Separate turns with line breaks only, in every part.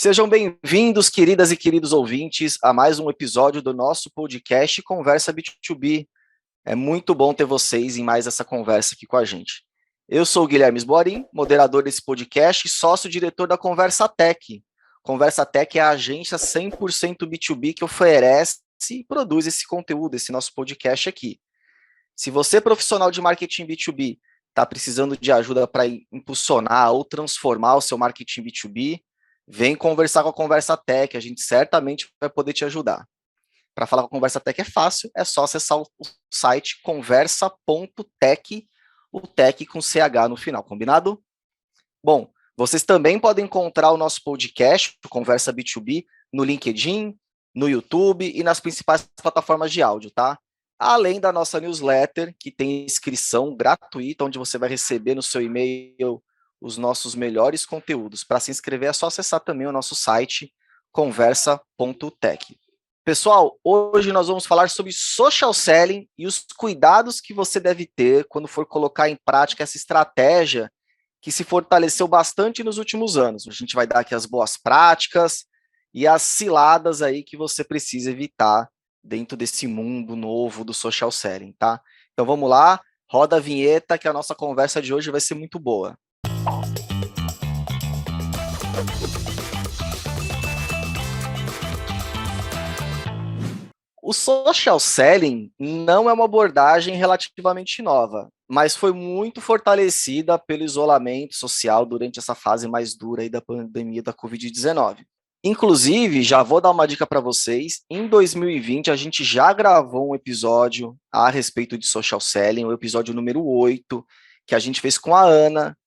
Sejam bem-vindos, queridas e queridos ouvintes, a mais um episódio do nosso podcast Conversa B2B. É muito bom ter vocês em mais essa conversa aqui com a gente. Eu sou o Guilherme Esborim, moderador desse podcast e sócio-diretor da Conversa Tech. Conversa Tech é a agência 100% B2B que oferece e produz esse conteúdo, esse nosso podcast aqui. Se você, profissional de marketing B2B, está precisando de ajuda para impulsionar ou transformar o seu marketing B2B, vem conversar com a Conversa Tech, a gente certamente vai poder te ajudar. Para falar com a Conversa Tech é fácil, é só acessar o site conversa.tech, o tech com CH no final, combinado? Bom, vocês também podem encontrar o nosso podcast, o Conversa B2B, no LinkedIn, no YouTube e nas principais plataformas de áudio, tá? Além da nossa newsletter, que tem inscrição gratuita, onde você vai receber no seu e-mail os nossos melhores conteúdos. Para se inscrever é só acessar também o nosso site, conversa.tech. Pessoal, hoje nós vamos falar sobre social selling e os cuidados que você deve ter quando for colocar em prática essa estratégia que se fortaleceu bastante nos últimos anos. A gente vai dar aqui as boas práticas e as ciladas aí que você precisa evitar dentro desse mundo novo do social selling, tá? Então vamos lá, roda a vinheta que a nossa conversa de hoje vai ser muito boa. O social selling não é uma abordagem relativamente nova, mas foi muito fortalecida pelo isolamento social durante essa fase mais dura aí da pandemia da Covid-19. Inclusive, já vou dar uma dica para vocês, em 2020 a gente já gravou um episódio a respeito de social selling, o episódio número 8, que a gente fez com a Ana,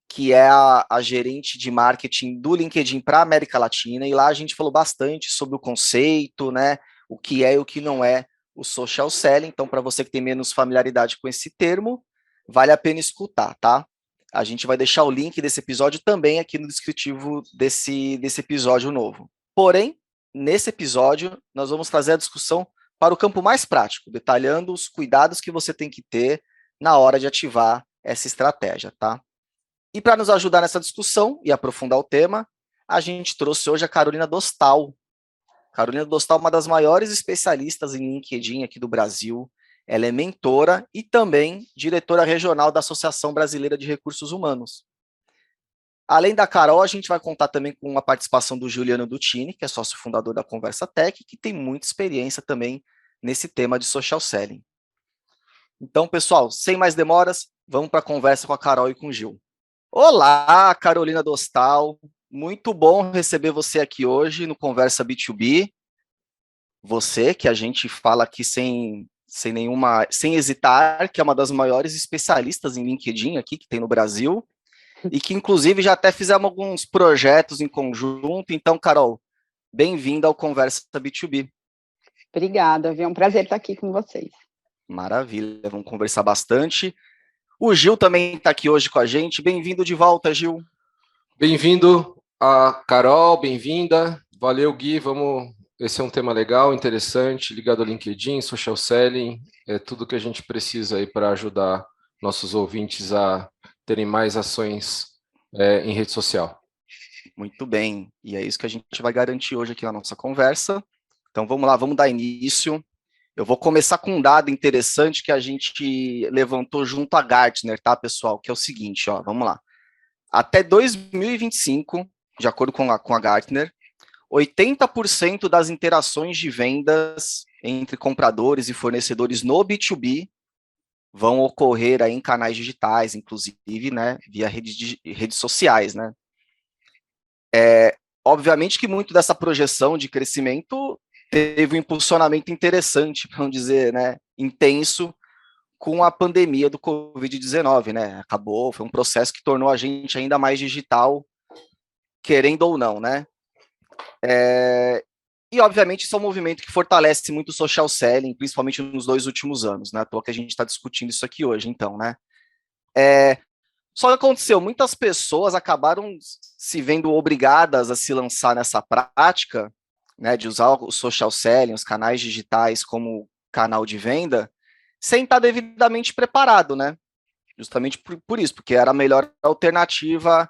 que é a gerente de marketing do LinkedIn para a América Latina, e lá a gente falou bastante sobre o conceito, né, o que é e o que não é o social selling. Então, para você que tem menos familiaridade com esse termo, vale a pena escutar, tá? A gente vai deixar o link desse episódio também aqui no descritivo desse episódio novo. Porém, nesse episódio, nós vamos trazer a discussão para o campo mais prático, detalhando os cuidados que você tem que ter na hora de ativar essa estratégia, tá? E para nos ajudar nessa discussão e aprofundar o tema, a gente trouxe hoje a Carolina Dostal. Carolina Dostal é uma das maiores especialistas em LinkedIn aqui do Brasil. Ela é mentora e também diretora regional da Associação Brasileira de Recursos Humanos. Além da Carol, a gente vai contar também com a participação do Juliano Dutini, que é sócio fundador da Conversa Tech, que tem muita experiência também nesse tema de social selling. Então, pessoal, sem mais demoras, vamos para a conversa com a Carol e com o Gil. Olá, Carolina Dostal. Muito bom receber você aqui hoje no Conversa B2B. Você, que a gente fala aqui sem hesitar, que é uma das maiores especialistas em LinkedIn aqui que tem no Brasil, e que inclusive já até fizemos alguns projetos em conjunto. Então, Carol, bem-vinda ao Conversa B2B.
Obrigada, é um prazer estar aqui com vocês.
Maravilha, vamos conversar bastante. O Gil também está aqui hoje com a gente. Bem-vindo de volta, Gil.
Bem-vindo a Carol, bem-vinda. Valeu, Gui. Esse é um tema legal, interessante, ligado ao LinkedIn, social selling, é tudo que a gente precisa aí para ajudar nossos ouvintes a terem mais ações em rede social.
Muito bem, e é isso que a gente vai garantir hoje aqui na nossa conversa. Então vamos lá, vamos dar início. Eu vou começar com um dado interessante que a gente levantou junto à Gartner, tá, pessoal? Que é o seguinte, ó, vamos lá. Até 2025, de acordo com a Gartner, 80% das interações de vendas entre compradores e fornecedores no B2B vão ocorrer aí em canais digitais, inclusive, né, via redes sociais, né? Obviamente que muito dessa projeção de crescimento teve um impulsionamento interessante, para não dizer, né, intenso, com a pandemia do Covid-19, né? Foi um processo que tornou a gente ainda mais digital, querendo ou não, né? E, obviamente, isso é um movimento que fortalece muito o social selling, principalmente nos 2 últimos anos, né? Pelo que a gente está discutindo isso aqui hoje, então, né? Só que aconteceu, muitas pessoas acabaram se vendo obrigadas a se lançar nessa prática, né, de usar o social selling, os canais digitais como canal de venda, sem estar devidamente preparado, né? Justamente por isso, porque era a melhor alternativa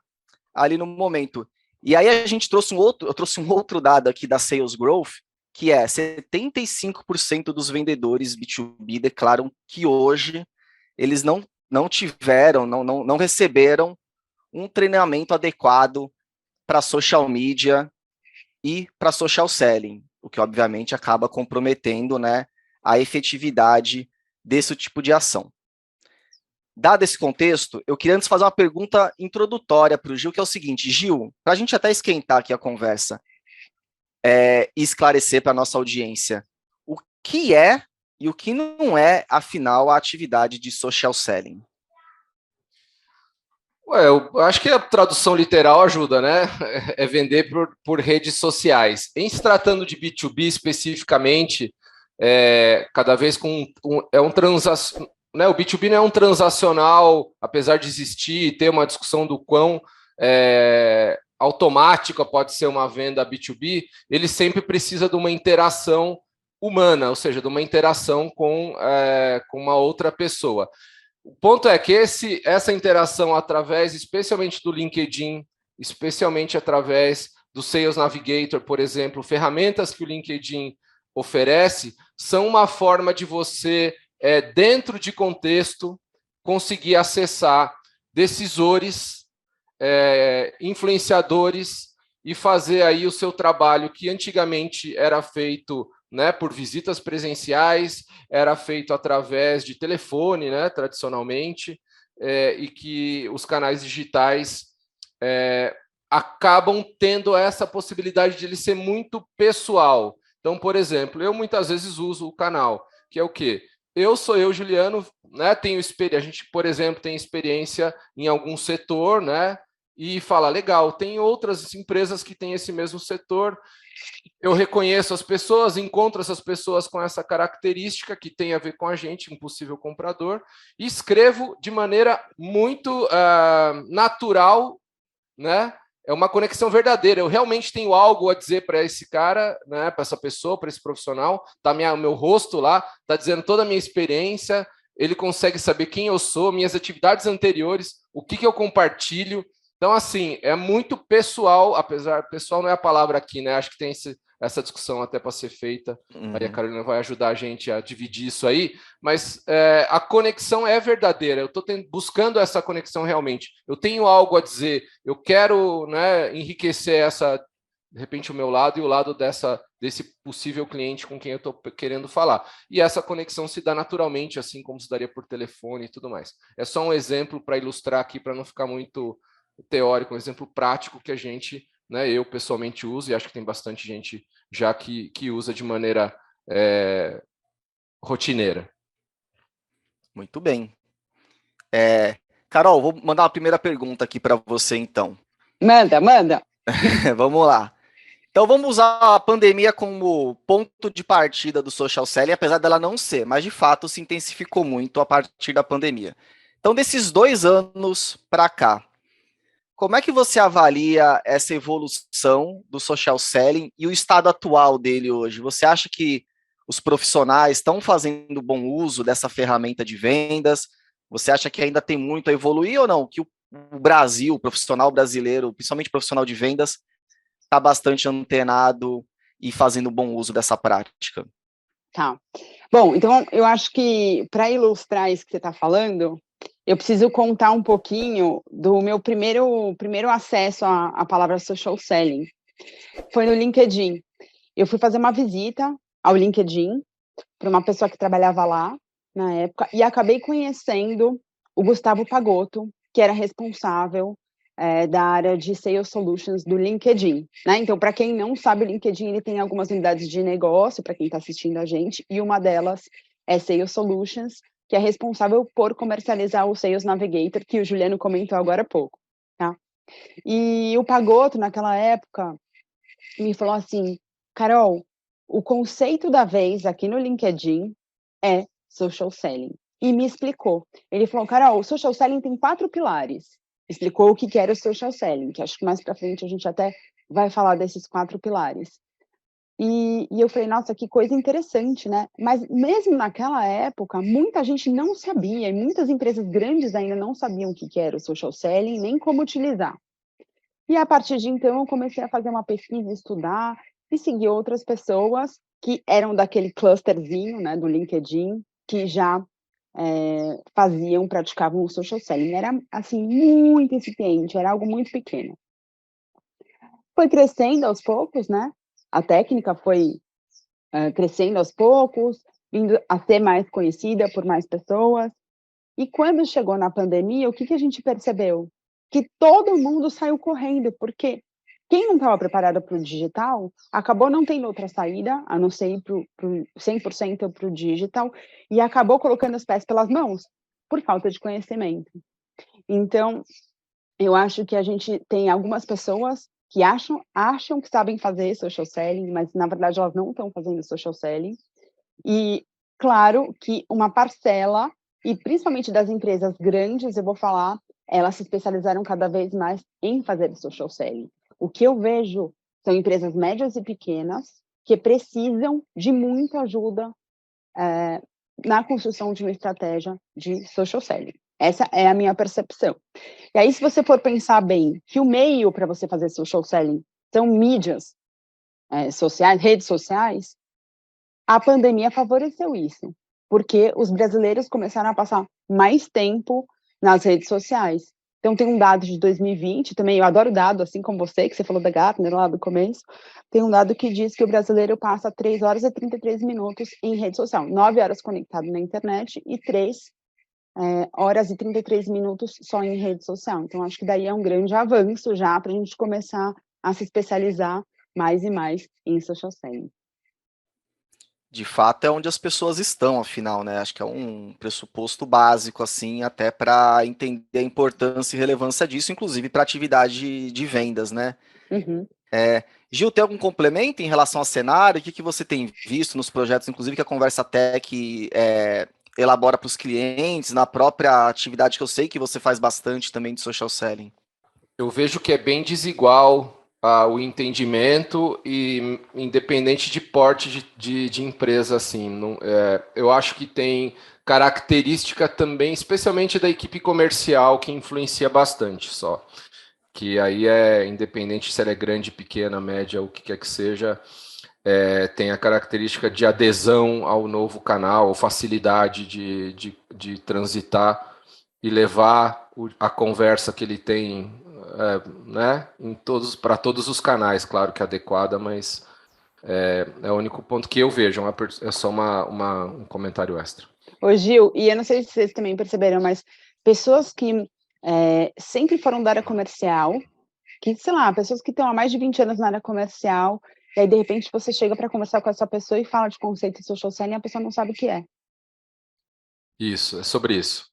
ali no momento. E aí eu trouxe um outro dado aqui da Sales Growth, que é 75% dos vendedores B2B declaram que hoje eles não tiveram, não receberam um treinamento adequado para social media e para social selling, o que obviamente acaba comprometendo, né, a efetividade desse tipo de ação. Dado esse contexto, eu queria antes fazer uma pergunta introdutória para o Gil, que é o seguinte: Gil, para a gente até esquentar aqui a conversa e esclarecer para a nossa audiência o que é e o que não é, afinal, a atividade de social selling.
Eu acho que a tradução literal ajuda, né? É vender por redes sociais. Em se tratando de B2B especificamente, cada vez é um transacional, né? O B2B não é um transacional, apesar de existir e ter uma discussão do quão automática pode ser uma venda B2B, ele sempre precisa de uma interação humana, ou seja, de uma interação com uma outra pessoa. O ponto é que essa interação através, especialmente do LinkedIn, especialmente através do Sales Navigator, por exemplo, ferramentas que o LinkedIn oferece, são uma forma de você, dentro de contexto, conseguir acessar decisores, influenciadores e fazer aí o seu trabalho que antigamente era feito, né, por visitas presenciais, era feito através de telefone, né, tradicionalmente, e que os canais digitais acabam tendo essa possibilidade de ele ser muito pessoal. Então, por exemplo, eu muitas vezes uso o canal, que é o quê? Sou eu, Juliano, né, a gente, por exemplo, tem experiência em algum setor, né, e fala, legal, tem outras empresas que têm esse mesmo setor, eu reconheço as pessoas, encontro essas pessoas com essa característica que tem a ver com a gente, um possível comprador, e escrevo de maneira muito natural, né? É uma conexão verdadeira. Eu realmente tenho algo a dizer para esse cara, né? Para essa pessoa, para esse profissional. Tá o meu rosto lá, tá dizendo toda a minha experiência. Ele consegue saber quem eu sou, minhas atividades anteriores, o que eu compartilho. Então, assim, é muito pessoal, apesar, pessoal não é a palavra aqui, né? Acho que tem essa discussão até para ser feita. Aí a Carolina vai ajudar a gente a dividir isso aí, mas a conexão é verdadeira. Eu estou buscando essa conexão realmente. Eu tenho algo a dizer, eu quero, né, enriquecer de repente, o meu lado e o lado desse possível cliente com quem eu estou querendo falar. E essa conexão se dá naturalmente, assim como se daria por telefone e tudo mais. É só um exemplo para ilustrar aqui, para não ficar muito teórico, um exemplo prático que a gente, né, eu pessoalmente uso, e acho que tem bastante gente já que usa de maneira rotineira.
Muito bem. Carol, vou mandar uma primeira pergunta aqui para você, então.
Manda.
Vamos lá. Então, vamos usar a pandemia como ponto de partida do social selling, apesar dela não ser, mas de fato se intensificou muito a partir da pandemia. Então, desses 2 anos para cá, como é que você avalia essa evolução do social selling e o estado atual dele hoje? Você acha que os profissionais estão fazendo bom uso dessa ferramenta de vendas? Você acha que ainda tem muito a evoluir ou não? Que o Brasil, o profissional brasileiro, principalmente o profissional de vendas, está bastante antenado e fazendo bom uso dessa prática?
Tá. Bom, então eu acho que para ilustrar isso que você está falando, eu preciso contar um pouquinho do meu primeiro acesso à palavra social selling. Foi no LinkedIn. Eu fui fazer uma visita ao LinkedIn para uma pessoa que trabalhava lá na época e acabei conhecendo o Gustavo Pagotto, que era responsável da área de Sales Solutions do LinkedIn, né? Então, para quem não sabe, o LinkedIn ele tem algumas unidades de negócio, para quem está assistindo a gente, e uma delas é Sales Solutions, que é responsável por comercializar o Sales Navigator, que o Juliano comentou agora há pouco, tá? E o Pagotto, naquela época, me falou assim, Carol, o conceito da vez aqui no LinkedIn é social selling. E me explicou. Ele falou, Carol, o social selling tem 4 pilares. Explicou o que era o social selling, que acho que mais para frente a gente até vai falar desses 4 pilares. E eu falei, nossa, que coisa interessante, né? Mas mesmo naquela época, muita gente não sabia, e muitas empresas grandes ainda não sabiam o que era o social selling, nem como utilizar. E a partir de então eu comecei a fazer uma pesquisa, estudar e seguir outras pessoas que eram daquele clusterzinho, né, do LinkedIn, que já praticavam o social selling. Era, assim, muito incipiente, era algo muito pequeno. Foi crescendo aos poucos, né? A técnica foi crescendo aos poucos, vindo a ser mais conhecida por mais pessoas. E quando chegou na pandemia, o que a gente percebeu? Que todo mundo saiu correndo, porque quem não estava preparado para o digital acabou não tendo outra saída, a não ser ir para o 100% para o digital, e acabou colocando os pés pelas mãos, por falta de conhecimento. Então, eu acho que a gente tem algumas pessoas que acham que sabem fazer social selling, mas na verdade elas não estão fazendo social selling. E claro que uma parcela, e principalmente das empresas grandes, eu vou falar, elas se especializaram cada vez mais em fazer social selling. O que eu vejo são empresas médias e pequenas que precisam de muita ajuda na construção de uma estratégia de social selling. Essa é a minha percepção. E aí, se você for pensar bem que o meio para você fazer social selling são mídias sociais, redes sociais, a pandemia favoreceu isso, porque os brasileiros começaram a passar mais tempo nas redes sociais. Então, tem um dado de 2020, também eu adoro dado, assim como você falou da Gartner lá do começo, tem um dado que diz que o brasileiro passa 3 horas e 33 minutos em rede social, 9 horas conectado na internet e 3 horas e 33 minutos só em rede social. Então, acho que daí é um grande avanço já para a gente começar a se especializar mais e mais em social selling.
De fato, é onde as pessoas estão, afinal, né? Acho que é um pressuposto básico, assim, até para entender a importância e relevância disso, inclusive para a atividade de vendas, né?
Uhum.
Gil, tem algum complemento em relação ao cenário? O que você tem visto nos projetos, inclusive que a Conversa Tech elabora para os clientes, na própria atividade que eu sei que você faz bastante também de social selling?
Eu vejo que é bem desigual o entendimento e independente de porte de empresa, assim. Não, eu acho que tem característica também, especialmente da equipe comercial, que influencia bastante só. Que aí é independente se ela é grande, pequena, média, o que quer que seja, tem a característica de adesão ao novo canal, ou facilidade de transitar e levar a conversa que ele tem, né, para todos os canais, claro que é adequada, mas é o único ponto que eu vejo, é só um comentário extra.
Ô Gil, e eu não sei se vocês também perceberam, mas pessoas que sempre foram da área comercial, que, sei lá, pessoas que estão há mais de 20 anos na área comercial, e aí, de repente, você chega para conversar com essa pessoa e fala de conceito de social selling e a pessoa não sabe o que é.
Isso, é sobre isso.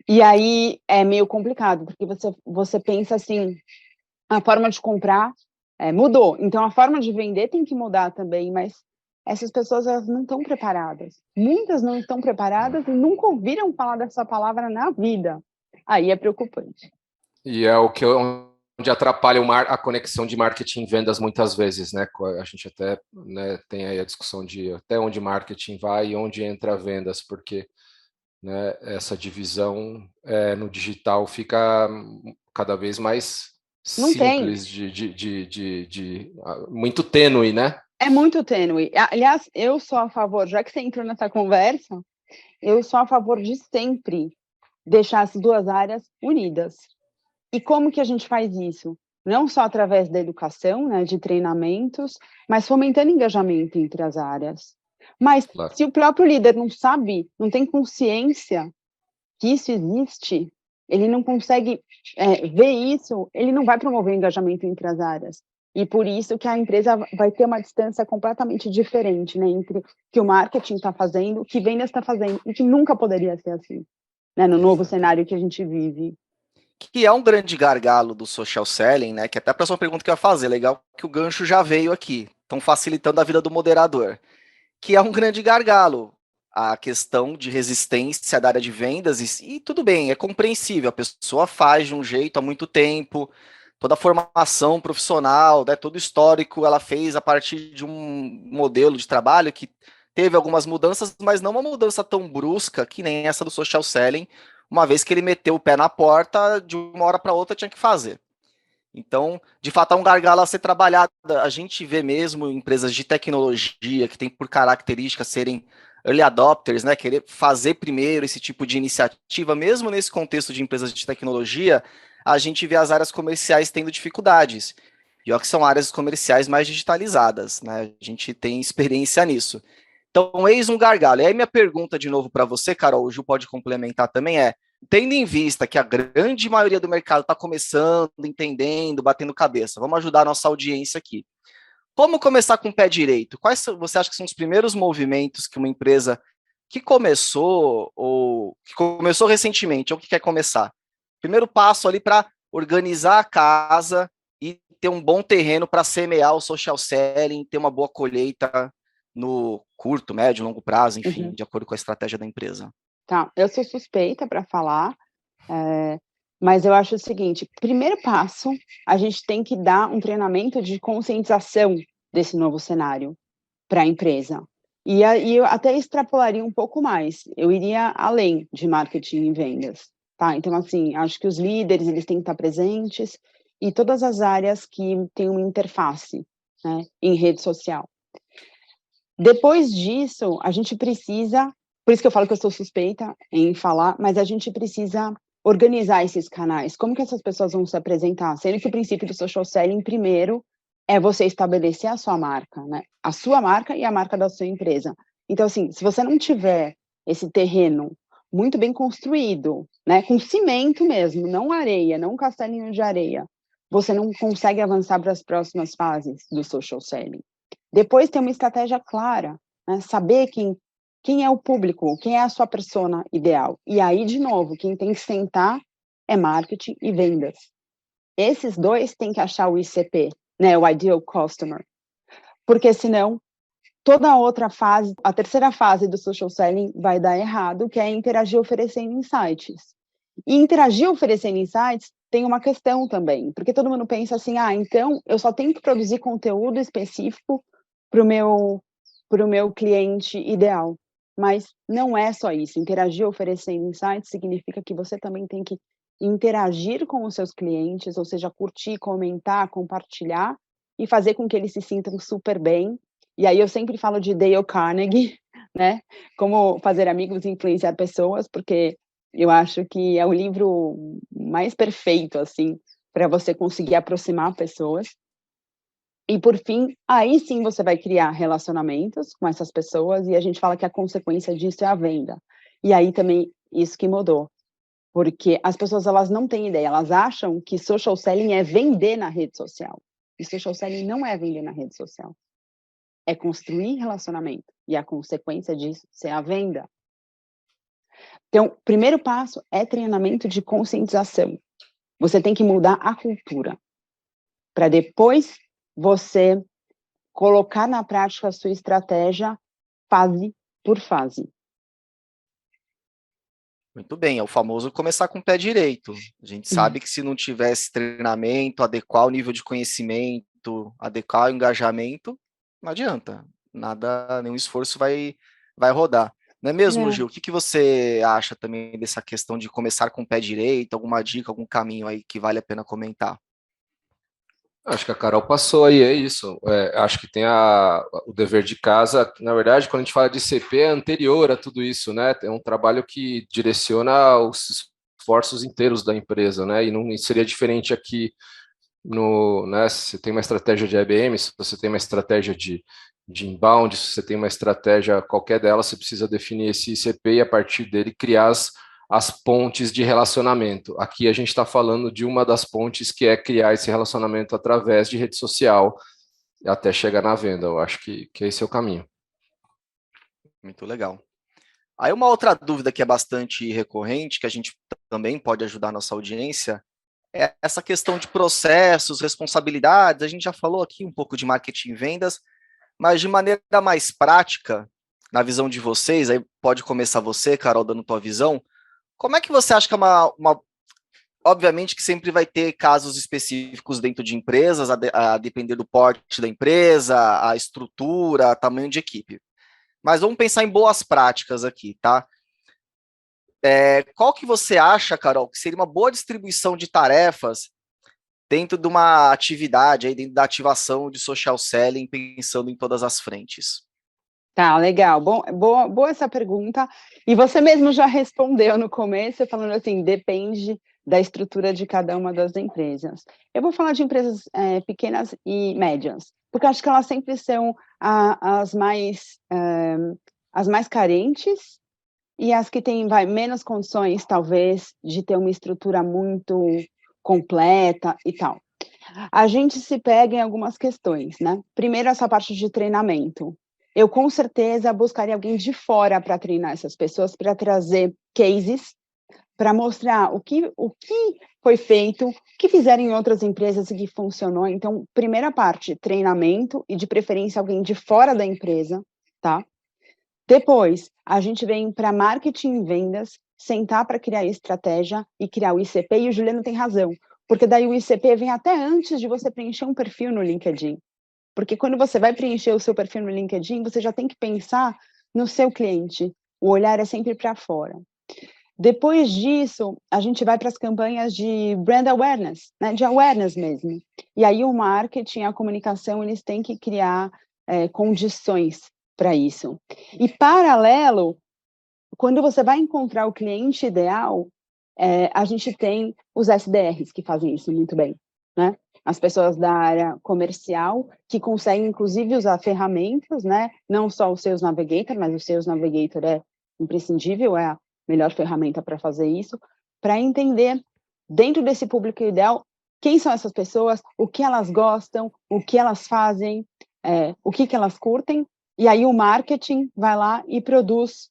E aí é meio complicado, porque você pensa assim, a forma de comprar mudou, então a forma de vender tem que mudar também, mas essas pessoas elas não estão preparadas. Muitas não estão preparadas e nunca ouviram falar dessa palavra na vida. Aí é preocupante.
E é onde atrapalha a conexão de marketing e vendas muitas vezes, né? A gente até, né, tem aí a discussão de até onde marketing vai e onde entra vendas, porque, né, essa divisão no digital fica cada vez mais
Não tem.
simples, muito tênue, né?
É muito tênue. Aliás, eu sou a favor, já que você entrou nessa conversa, eu sou a favor de sempre deixar as duas áreas unidas. E como que a gente faz isso? Não só através da educação, né, de treinamentos, mas fomentando engajamento entre as áreas. Mas
Claro.
se o próprio líder não sabe, não tem consciência que isso existe, ele não consegue ver isso, ele não vai promover o engajamento entre as áreas. E por isso que a empresa vai ter uma distância completamente diferente, né, entre o que o marketing está fazendo, o que vendas está fazendo, e que nunca poderia ser assim, né, no novo cenário que a gente vive.
Que é um grande gargalo do social selling, né? Que até a próxima pergunta que eu ia fazer, legal que o gancho já veio aqui, estão facilitando a vida do moderador, que é um grande gargalo. A questão de resistência da área de vendas, e tudo bem, é compreensível, a pessoa faz de um jeito há muito tempo, toda a formação profissional, né, todo o histórico ela fez a partir de um modelo de trabalho que teve algumas mudanças, mas não uma mudança tão brusca que nem essa do social selling, uma vez que ele meteu o pé na porta, de uma hora para outra tinha que fazer. Então, de fato, é um gargalo a ser trabalhado. A gente vê mesmo empresas de tecnologia que têm por característica serem early adopters, né, querer fazer primeiro esse tipo de iniciativa, mesmo nesse contexto de empresas de tecnologia, a gente vê as áreas comerciais tendo dificuldades. Pior que são áreas comerciais mais digitalizadas, né? A gente tem experiência nisso. Então, eis um gargalo. E aí minha pergunta de novo para você, Carol, o Ju pode complementar também, tendo em vista que a grande maioria do mercado está começando, entendendo, batendo cabeça, vamos ajudar a nossa audiência aqui. Como começar com o pé direito? Quais você acha que são os primeiros movimentos que uma empresa que começou ou que começou recentemente ou que quer começar? Primeiro passo ali para organizar a casa e ter um bom terreno para semear o social selling, ter uma boa colheita no curto, médio, longo prazo, enfim, de acordo com a estratégia da empresa.
Tá, eu sou suspeita para falar, mas eu acho o seguinte: primeiro passo, a gente tem que dar um treinamento de conscientização desse novo cenário para a empresa. E aí eu até extrapolaria um pouco mais, eu iria além de marketing e vendas, tá? Então, assim, acho que os líderes, eles têm que estar presentes e todas as áreas que têm uma interface, né, em rede social. Depois disso, a gente precisa, por isso que eu falo que eu sou suspeita em falar, mas a gente precisa organizar esses canais. Como que essas pessoas vão se apresentar? Sendo que o princípio do social selling, primeiro, é você estabelecer a sua marca, né? A sua marca e a marca da sua empresa. Então, assim, se você não tiver esse terreno muito bem construído, né, com cimento mesmo, não areia, não castelinho de areia, você não consegue avançar para as próximas fases do social selling. Depois ter uma estratégia clara, né? Saber quem é o público, quem é a sua persona ideal. E aí, de novo, quem tem que sentar é marketing e vendas. Esses dois têm que achar o ICP, né? O Ideal Customer. Porque senão, toda a outra fase, a terceira fase do social selling vai dar errado, que é interagir oferecendo insights. E interagir oferecendo insights tem uma questão também, porque todo mundo pensa assim, então eu só tenho que produzir conteúdo específico para o meu cliente ideal. Mas não é só isso. Interagir oferecendo insights significa que você também tem que interagir com os seus clientes, ou seja, curtir, comentar, compartilhar e fazer com que eles se sintam super bem. E aí eu sempre falo de Dale Carnegie, né? Como fazer amigos e influenciar pessoas, porque eu acho que é o livro mais perfeito, assim, para você conseguir aproximar pessoas. E, por fim, aí sim você vai criar relacionamentos com essas pessoas e a gente fala que a consequência disso é a venda. E aí também, isso que mudou. Porque as pessoas, elas não têm ideia, elas acham que social selling é vender na rede social. E social selling não é vender na rede social. É construir relacionamento. E a consequência disso é a venda. Então, o primeiro passo é treinamento de conscientização. Você tem que mudar a cultura. Para depois você colocar na prática a sua estratégia fase por fase.
Muito bem, é o famoso começar com o pé direito. A gente sabe que se não tivesse treinamento, adequar o nível de conhecimento, adequar o engajamento, não adianta. Nada, nenhum esforço vai rodar. Não é mesmo, Gil? O que você acha também dessa questão de começar com o pé direito? Alguma dica, algum caminho aí que vale a pena comentar?
Acho que a Carol passou aí, é isso. Acho que tem o dever de casa. Na verdade, quando a gente fala de CP, é anterior a tudo isso, né? É um trabalho que direciona os esforços inteiros da empresa, né? E não seria diferente aqui né? Se você tem uma estratégia de IBM, se você tem uma estratégia de inbound, se você tem uma estratégia qualquer delas, você precisa definir esse ICP e a partir dele criar as pontes de relacionamento. Aqui a gente está falando de uma das pontes que é criar esse relacionamento através de rede social até chegar na venda. Eu acho que esse é o caminho.
Muito legal. Aí uma outra dúvida que é bastante recorrente, que a gente também pode ajudar a nossa audiência, é essa questão de processos, responsabilidades. A gente já falou aqui um pouco de marketing e vendas, mas de maneira mais prática, na visão de vocês, aí pode começar você, Carol, dando tua visão, como é que você acha que é obviamente que sempre vai ter casos específicos dentro de empresas, a depender do porte da empresa, a estrutura, tamanho de equipe. Mas vamos pensar em boas práticas aqui, tá? Qual que você acha, Carol, que seria uma boa distribuição de tarefas dentro de uma atividade, aí dentro da ativação de social selling, pensando em todas as frentes?
Tá, legal. Bom, boa essa pergunta. E você mesmo já respondeu no começo, falando assim, depende da estrutura de cada uma das empresas. Eu vou falar de empresas pequenas e médias, porque acho que elas sempre são as mais carentes e as que têm menos condições, talvez, de ter uma estrutura muito completa e tal. A gente se pega em algumas questões, né? Primeiro, essa parte de treinamento. Eu, com certeza, buscaria alguém de fora para treinar essas pessoas, para trazer cases, para mostrar o que foi feito, o que fizeram em outras empresas e que funcionou. Então, primeira parte, treinamento, e de preferência alguém de fora da empresa, tá? Depois, a gente vem para marketing e vendas, sentar para criar estratégia e criar o ICP, e o Juliano tem razão, porque daí o ICP vem até antes de você preencher um perfil no LinkedIn. Porque quando você vai preencher o seu perfil no LinkedIn, você já tem que pensar no seu cliente. O olhar é sempre para fora. Depois disso, a gente vai para as campanhas de brand awareness, né, de awareness mesmo. E aí o marketing, a comunicação, eles têm que criar condições para isso. E paralelo, quando você vai encontrar o cliente ideal, a gente tem os SDRs que fazem isso muito bem, né? As pessoas da área comercial que conseguem, inclusive, usar ferramentas, né? Não só o Sales Navigator, mas o Sales Navigator é imprescindível, é a melhor ferramenta para fazer isso, para entender, dentro desse público ideal, quem são essas pessoas, o que elas gostam, o que elas fazem, o que elas curtem, e aí o marketing vai lá e produz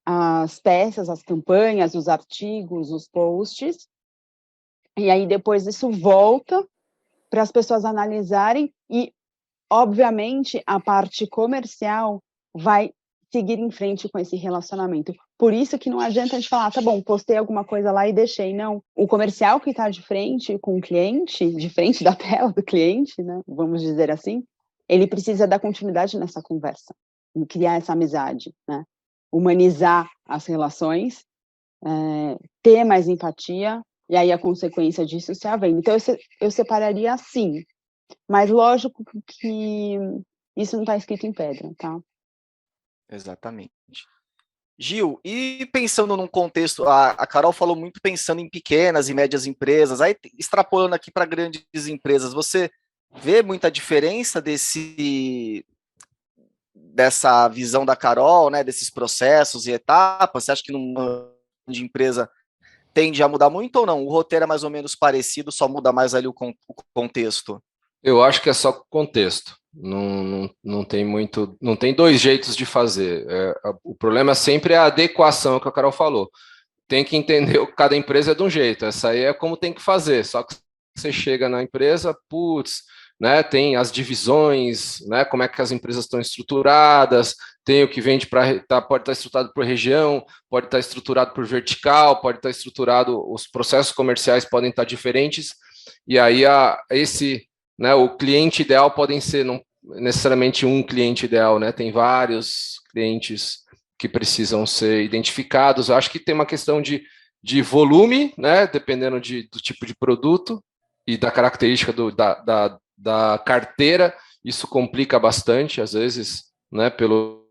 as peças, as campanhas, os artigos, os posts, e aí depois isso volta para as pessoas analisarem e, obviamente, a parte comercial vai seguir em frente com esse relacionamento. Por isso que não adianta a gente falar, tá bom, postei alguma coisa lá e deixei. Não, o comercial que está de frente com o cliente, de frente da tela do cliente, né, vamos dizer assim, ele precisa dar continuidade nessa conversa, criar essa amizade, né, humanizar as relações, ter mais empatia, e aí a consequência disso se a venda. Então, eu separaria assim, mas lógico que isso não está escrito em pedra, tá?
Exatamente. Gil, e pensando num contexto, a Carol falou muito pensando em pequenas e médias empresas, aí extrapolando aqui para grandes empresas, você vê muita diferença dessa visão da Carol, né, desses processos e etapas? Você acha que numa de empresa tende a mudar muito ou não? O roteiro é mais ou menos parecido, só muda mais ali o contexto?
Eu acho que é só contexto. Não tem muito, não tem dois jeitos de fazer. O problema sempre é a adequação, que a Carol falou. Tem que entender que cada empresa é de um jeito. Essa aí é como tem que fazer. Só que você chega na empresa, putz, né, tem as divisões, né, como é que as empresas estão estruturadas, tem o que vende para pode estar estruturado por região, pode estar estruturado por vertical, pode estar estruturado, os processos comerciais podem estar diferentes, e aí né, o cliente ideal podem ser não necessariamente um cliente ideal, né? Tem vários clientes que precisam ser identificados. Eu acho que tem uma questão de volume, né? Dependendo do tipo de produto e da característica da carteira, isso complica bastante, às vezes, né? Pelo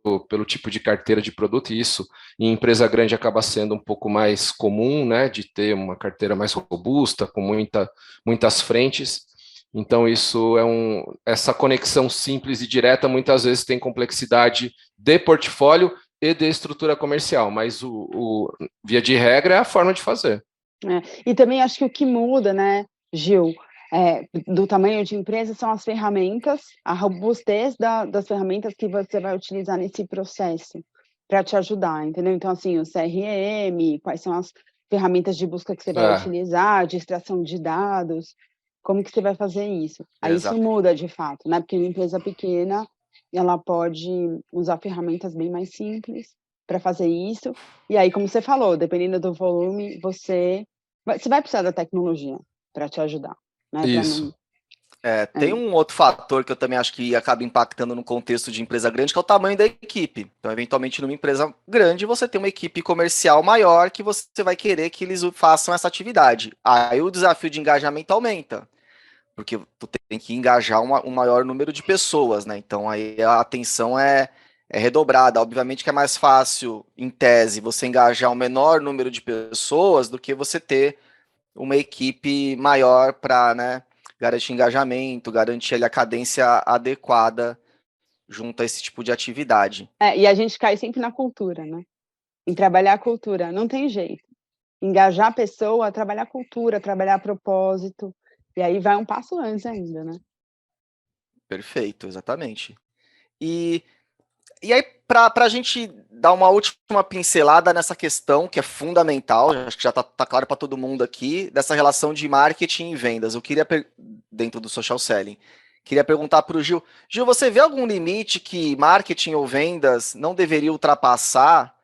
tipo de carteira de produto, e isso em empresa grande acaba sendo um pouco mais comum, né? De ter uma carteira mais robusta, com muitas frentes. Então, essa conexão simples e direta muitas vezes tem complexidade de portfólio e de estrutura comercial, mas via de regra é a forma de fazer.
E também acho que o que muda, né, Gil, do tamanho de empresa são as ferramentas, a robustez das ferramentas que você vai utilizar nesse processo para te ajudar, entendeu? Então, assim, o CRM, quais são as ferramentas de busca que você vai utilizar, de extração de dados, como que você vai fazer isso? Aí
Exato.
isso muda de fato, né? Porque uma empresa pequena, ela pode usar ferramentas bem mais simples para fazer isso. E aí, como você falou, dependendo do volume, você vai precisar da tecnologia para te ajudar, né?
Isso.
Tem um outro fator que eu também acho que acaba impactando no contexto de empresa grande, que é o tamanho da equipe. Então, eventualmente, numa empresa grande, você tem uma equipe comercial maior que você vai querer que eles façam essa atividade. Aí o desafio de engajamento aumenta. porque tu tem que engajar um maior número de pessoas, né? Então aí a atenção é redobrada. Obviamente que é mais fácil, em tese, você engajar um menor número de pessoas do que você ter uma equipe maior para, né, garantir engajamento, garantir ali, a cadência adequada junto a esse tipo de atividade.
E a gente cai sempre na cultura, né? Em trabalhar a cultura, não tem jeito. Engajar a pessoa, trabalhar a cultura, trabalhar propósito, e aí vai um passo antes ainda, né?
Perfeito, exatamente. E aí, para a gente dar uma última pincelada nessa questão, que é fundamental, acho que já está claro para todo mundo aqui, dessa relação de marketing e vendas. Eu queria, dentro do social selling, queria perguntar para o Gil. Gil, você vê algum limite que marketing ou vendas não deveria ultrapassar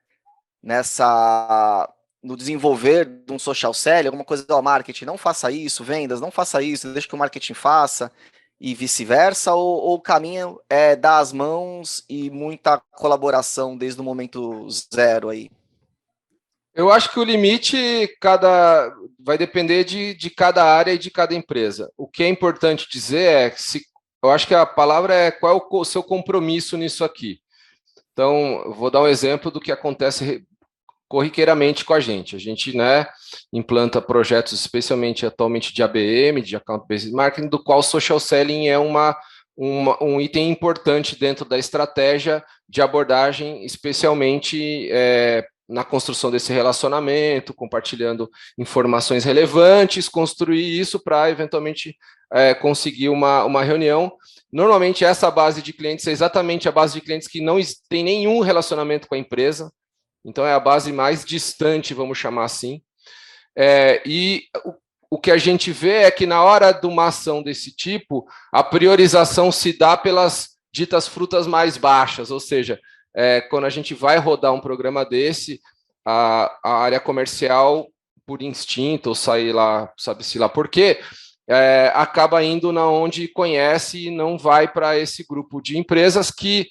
no desenvolver de um social selling? Alguma coisa, ó, marketing, não faça isso, vendas, não faça isso, deixa que o marketing faça, e vice-versa, ou o caminho é dar as mãos e muita colaboração desde o momento zero aí?
Eu acho que o limite vai depender de cada área e de cada empresa. O que é importante dizer é que eu acho que a palavra é qual é o seu compromisso nisso aqui. Então, eu vou dar um exemplo do que acontece corriqueiramente com a gente. A gente, né, implanta projetos, especialmente atualmente de ABM, de Account Based Marketing, do qual social selling é um item importante dentro da estratégia de abordagem, especialmente na construção desse relacionamento, compartilhando informações relevantes, construir isso para eventualmente conseguir uma reunião. Normalmente essa base de clientes é exatamente a base de clientes que não tem nenhum relacionamento com a empresa, então é a base mais distante, vamos chamar assim. E o que a gente vê é que na hora de uma ação desse tipo, a priorização se dá pelas ditas frutas mais baixas, ou seja, quando a gente vai rodar um programa desse, a área comercial, por instinto, ou sair lá, sabe-se lá por quê, acaba indo na onde conhece e não vai para esse grupo de empresas que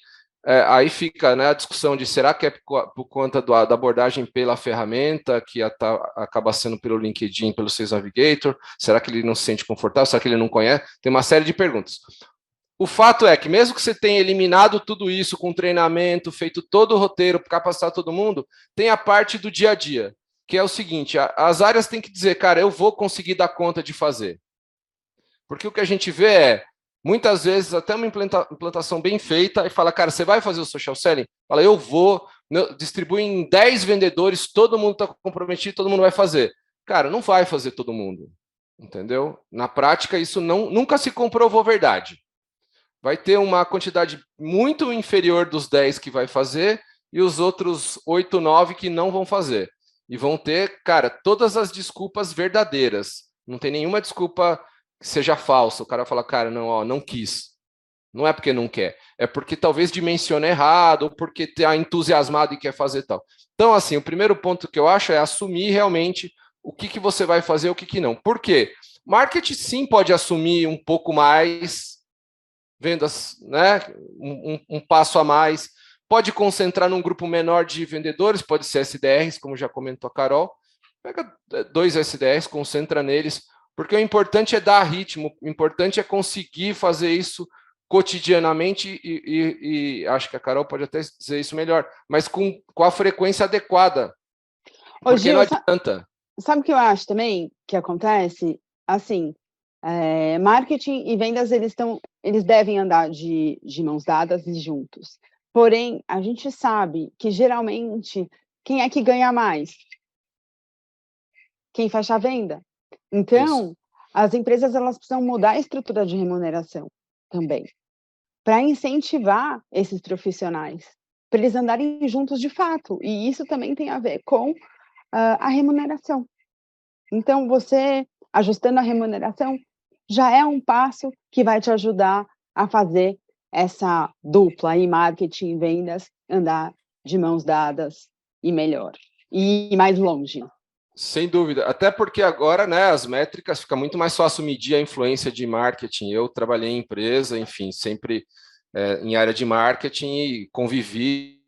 aí fica, né, a discussão de será que é por conta da abordagem pela ferramenta, que acaba sendo pelo LinkedIn, pelo Sales Navigator, será que ele não se sente confortável, será que ele não conhece? Tem uma série de perguntas. O fato é que mesmo que você tenha eliminado tudo isso com treinamento, feito todo o roteiro para capacitar todo mundo, tem a parte do dia a dia, que é o seguinte, as áreas têm que dizer, cara, eu vou conseguir dar conta de fazer. Porque o que a gente vê é, muitas vezes, até uma implantação bem feita, e fala, cara, você vai fazer o social selling? Fala, eu vou, distribui em 10 vendedores, todo mundo está comprometido, todo mundo vai fazer. Cara, não vai fazer todo mundo, entendeu? Na prática, isso nunca se comprovou verdade. Vai ter uma quantidade muito inferior dos 10 que vai fazer e os outros 8, 9 que não vão fazer. E vão ter, cara, todas as desculpas verdadeiras. Não tem nenhuma desculpa que seja falsa. O cara fala, cara, não, ó, não quis. Não é porque não quer, é porque talvez dimensiona errado, ou porque está entusiasmado e quer fazer tal. Então, assim, o primeiro ponto que eu acho é assumir realmente o que você vai fazer e o que não. Por quê? Marketing sim pode assumir um pouco mais, vendas, né? Um passo a mais, pode concentrar num grupo menor de vendedores, pode ser SDRs, como já comentou a Carol. Pega 2 SDRs, concentra neles, porque o importante é dar ritmo, o importante é conseguir fazer isso cotidianamente e acho que a Carol pode até dizer isso melhor, mas com a frequência adequada. Porque Gil, não adianta.
Sabe o que eu acho também que acontece? Assim, marketing e vendas, eles devem andar de mãos dadas e juntos. Porém, a gente sabe que, geralmente, quem é que ganha mais? Quem fecha a venda. Então, as empresas elas precisam mudar a estrutura de remuneração também, para incentivar esses profissionais, para eles andarem juntos de fato. E isso também tem a ver com a remuneração. Então, você ajustando a remuneração já é um passo que vai te ajudar a fazer essa dupla aí, marketing e vendas, andar de mãos dadas e melhor, e mais longe.
Sem dúvida, até porque agora, né, as métricas, fica muito mais fácil medir a influência de marketing. Eu trabalhei em empresa, enfim, sempre em área de marketing e convivi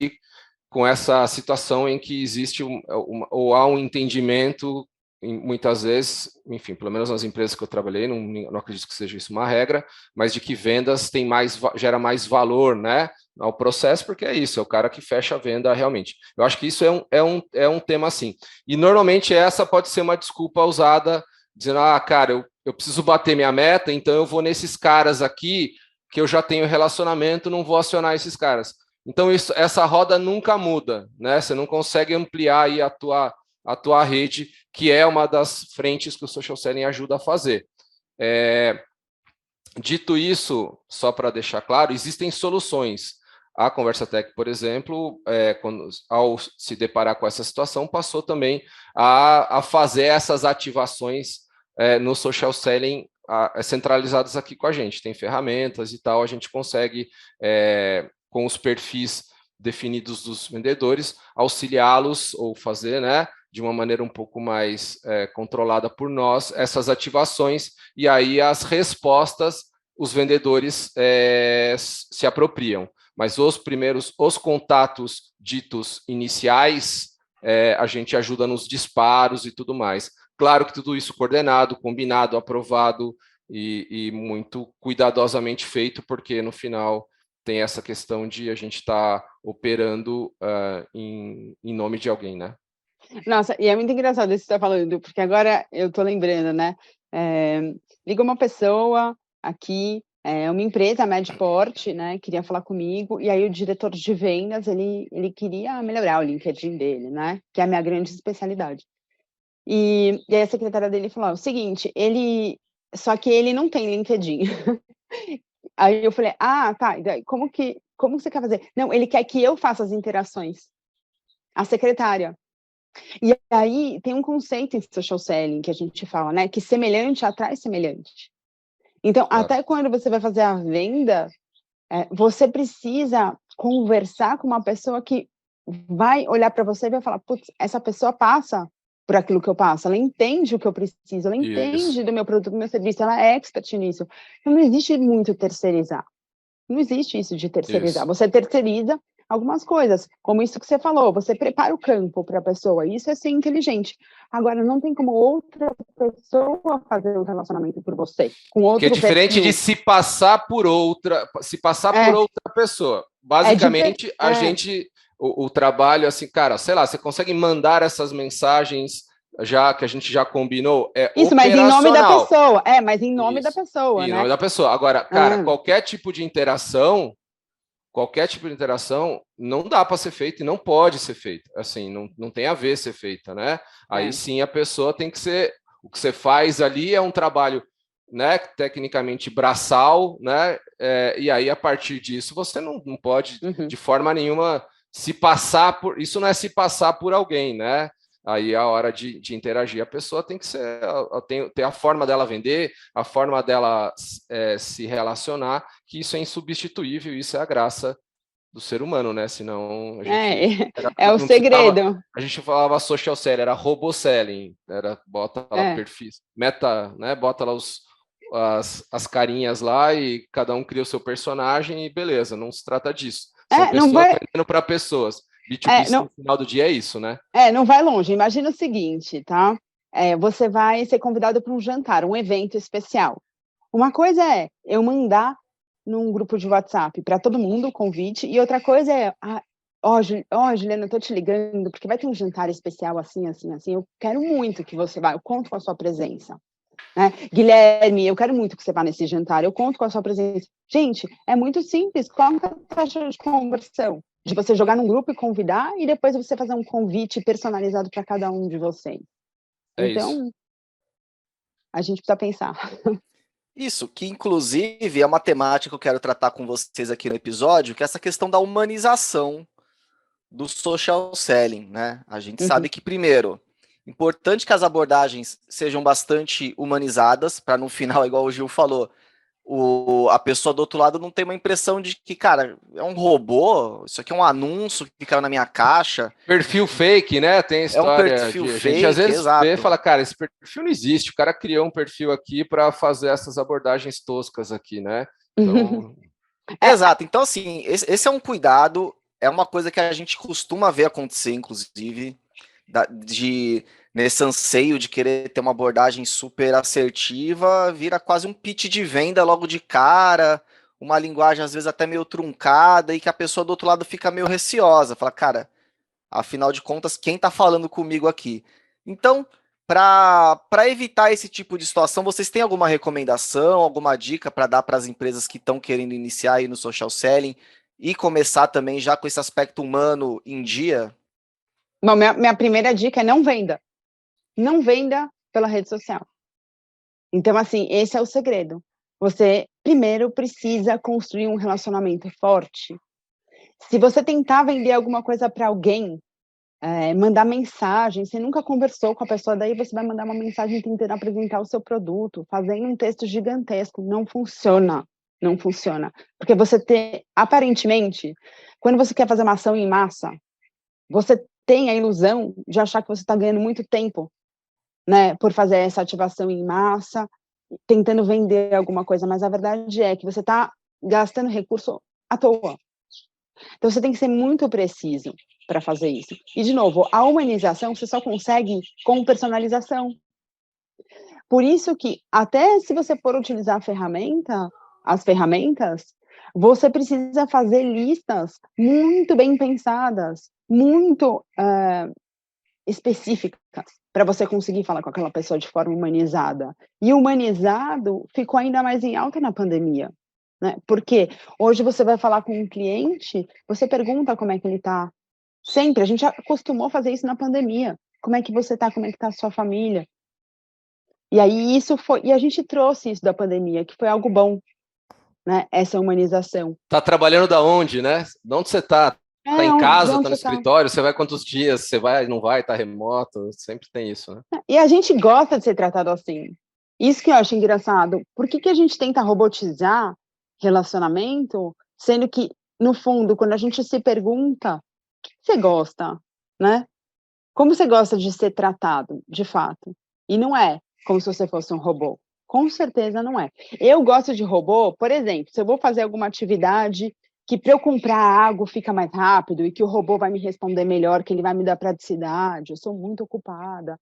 com essa situação em que existe ou há um entendimento muitas vezes, enfim, pelo menos nas empresas que eu trabalhei, não acredito que seja isso uma regra, mas de que vendas gera mais valor, né, ao processo, porque é isso, é o cara que fecha a venda realmente. Eu acho que isso é um tema assim. E normalmente essa pode ser uma desculpa usada, dizendo, cara, eu preciso bater minha meta, então eu vou nesses caras aqui, que eu já tenho relacionamento, não vou acionar esses caras. Então, essa roda nunca muda, né? Você não consegue ampliar aí a tua rede, que é uma das frentes que o social selling ajuda a fazer. Dito isso, só para deixar claro, existem soluções. A Conversa Tech, por exemplo, ao se deparar com essa situação, passou também a fazer essas ativações no social selling centralizadas aqui com a gente. Tem ferramentas e tal, a gente consegue, com os perfis definidos dos vendedores, auxiliá-los ou fazer, né, de uma maneira um pouco mais controlada por nós, essas ativações, e aí as respostas os vendedores se apropriam. Mas os contatos ditos iniciais, a gente ajuda nos disparos e tudo mais. Claro que tudo isso coordenado, combinado, aprovado e muito cuidadosamente feito, porque no final tem essa questão de a gente estar operando em nome de alguém, né?
Nossa, e é muito engraçado isso que você está falando, porque agora eu estou lembrando, né? Liga uma pessoa aqui, uma empresa médio porte, né? Queria falar comigo, e aí o diretor de vendas, ele queria melhorar o LinkedIn dele, né? Que é a minha grande especialidade. E aí a secretária dele falou o seguinte, só que ele não tem LinkedIn. Aí eu falei, tá, como você quer fazer? Não, ele quer que eu faça as interações, a secretária. E aí tem um conceito em social selling que a gente fala, né, que semelhante atrai semelhante. Então, até quando você vai fazer a venda, você precisa conversar com uma pessoa que vai olhar para você e vai falar, putz, essa pessoa passa por aquilo que eu passo, ela entende o que eu preciso, ela entende do meu produto, do meu serviço, ela é expert nisso. Então, não existe muito terceirizar. Não existe isso de terceirizar. Você terceiriza algumas coisas, como isso que você falou, você prepara o campo para a pessoa, isso é ser inteligente. Agora, não tem como outra pessoa fazer o relacionamento por você, com outro
perfil. Que é diferente
perfil.
de se passar por outra pessoa. Basicamente, a gente, o trabalho, assim, cara, sei lá, você consegue mandar essas mensagens já que a gente já combinou,
isso, mas em nome da pessoa, mas em nome da pessoa,
em
né?
nome da pessoa. Agora, cara, qualquer tipo de interação não dá para ser feita e não pode ser feita. Assim, não tem a ver ser feita, né? Aí sim a pessoa tem que ser. O que você faz ali é um trabalho, né, tecnicamente braçal, né? E aí, a partir disso, você não pode, de forma nenhuma, se passar por. Isso não é se passar por alguém, né? Aí a hora de interagir, a pessoa tem que ser, tem a forma dela vender, a forma dela se relacionar, que isso é insubstituível, isso é a graça do ser humano, né? Senão a gente
é o segredo.
A gente falava social selling, era roboselling, bota lá perfis, meta, né? Bota lá as carinhas lá e cada um cria o seu personagem e beleza, não se trata disso. São pessoas vendendo para pessoas. B2B, no final do dia é isso, né?
Não vai longe. Imagina o seguinte, tá? Você vai ser convidado para um jantar, um evento especial. Uma coisa é eu mandar num grupo de WhatsApp para todo mundo o convite, e outra coisa é, Juliana, eu tô te ligando, porque vai ter um jantar especial assim, assim, assim, eu quero muito que você vá, eu conto com a sua presença. Né? Guilherme, eu quero muito que você vá nesse jantar, eu conto com a sua presença. Gente, é muito simples, qual é a taxa de conversão? De você jogar num grupo e convidar, e depois você fazer um convite personalizado para cada um de vocês. Então,
isso.
A gente precisa pensar.
Isso, que inclusive é uma temática que eu quero tratar com vocês aqui no episódio, que é essa questão da humanização do social selling, né? A gente sabe que, primeiro, importante que as abordagens sejam bastante humanizadas, para no final, igual o Gil falou, a pessoa do outro lado não tem uma impressão de que, cara, é um robô, isso aqui é um anúncio que caiu na minha caixa.
Perfil fake, né? Tem história
é um perfil
de...
fake,
a gente às vezes
exato.
vê e fala, cara, esse perfil não existe, o cara criou um perfil aqui para fazer essas abordagens toscas aqui, né? Então...
Exato, então assim, esse é um cuidado, é uma coisa que a gente costuma ver acontecer, inclusive, de nesse anseio de querer ter uma abordagem super assertiva, vira quase um pitch de venda logo de cara, uma linguagem às vezes até meio truncada e que a pessoa do outro lado fica meio receosa, fala, cara, afinal de contas, quem está falando comigo aqui? Então, para evitar esse tipo de situação, vocês têm alguma recomendação, alguma dica para dar para as empresas que estão querendo iniciar aí no social selling e começar também já com esse aspecto humano em dia?
Bom, minha primeira dica é não venda. Não venda pela rede social. Então, assim, esse é o segredo. Você, primeiro, precisa construir um relacionamento forte. Se você tentar vender alguma coisa para alguém, mandar mensagem, você nunca conversou com a pessoa, daí você vai mandar uma mensagem tentando apresentar o seu produto, fazendo um texto gigantesco. Não funciona. Não funciona. Porque aparentemente, quando você quer fazer uma ação em massa, você tem a ilusão de achar que você está ganhando muito tempo, né, por fazer essa ativação em massa, tentando vender alguma coisa, mas a verdade é que você está gastando recurso à toa. Então, você tem que ser muito preciso para fazer isso. E, de novo, a humanização você só consegue com personalização. Por isso que, até se você for utilizar as ferramentas, você precisa fazer listas muito bem pensadas, muito específicas, para você conseguir falar com aquela pessoa de forma humanizada. E humanizado ficou ainda mais em alta na pandemia, né? Porque hoje você vai falar com um cliente, você pergunta como é que ele está. Sempre, a gente acostumou fazer isso na pandemia. Como é que você está? Como é que está a sua família? E aí e a gente trouxe isso da pandemia, que foi algo bom, né? Essa humanização.
Tá trabalhando da onde, né? De onde você tá? Tá em
De
casa,
onde
tá no
você tá?
escritório, você vai quantos dias, você vai, não vai, tá remoto, sempre tem isso, né?
E a gente gosta de ser tratado assim. Isso que eu acho engraçado. Por que que a gente tenta robotizar relacionamento, sendo que, no fundo, quando a gente se pergunta, o que você gosta, né? Como você gosta de ser tratado, de fato? E não é como se você fosse um robô. Com certeza não é. Eu gosto de robô, por exemplo, se eu vou fazer alguma atividade que para eu comprar algo fica mais rápido e que o robô vai me responder melhor, que ele vai me dar praticidade, eu sou muito ocupada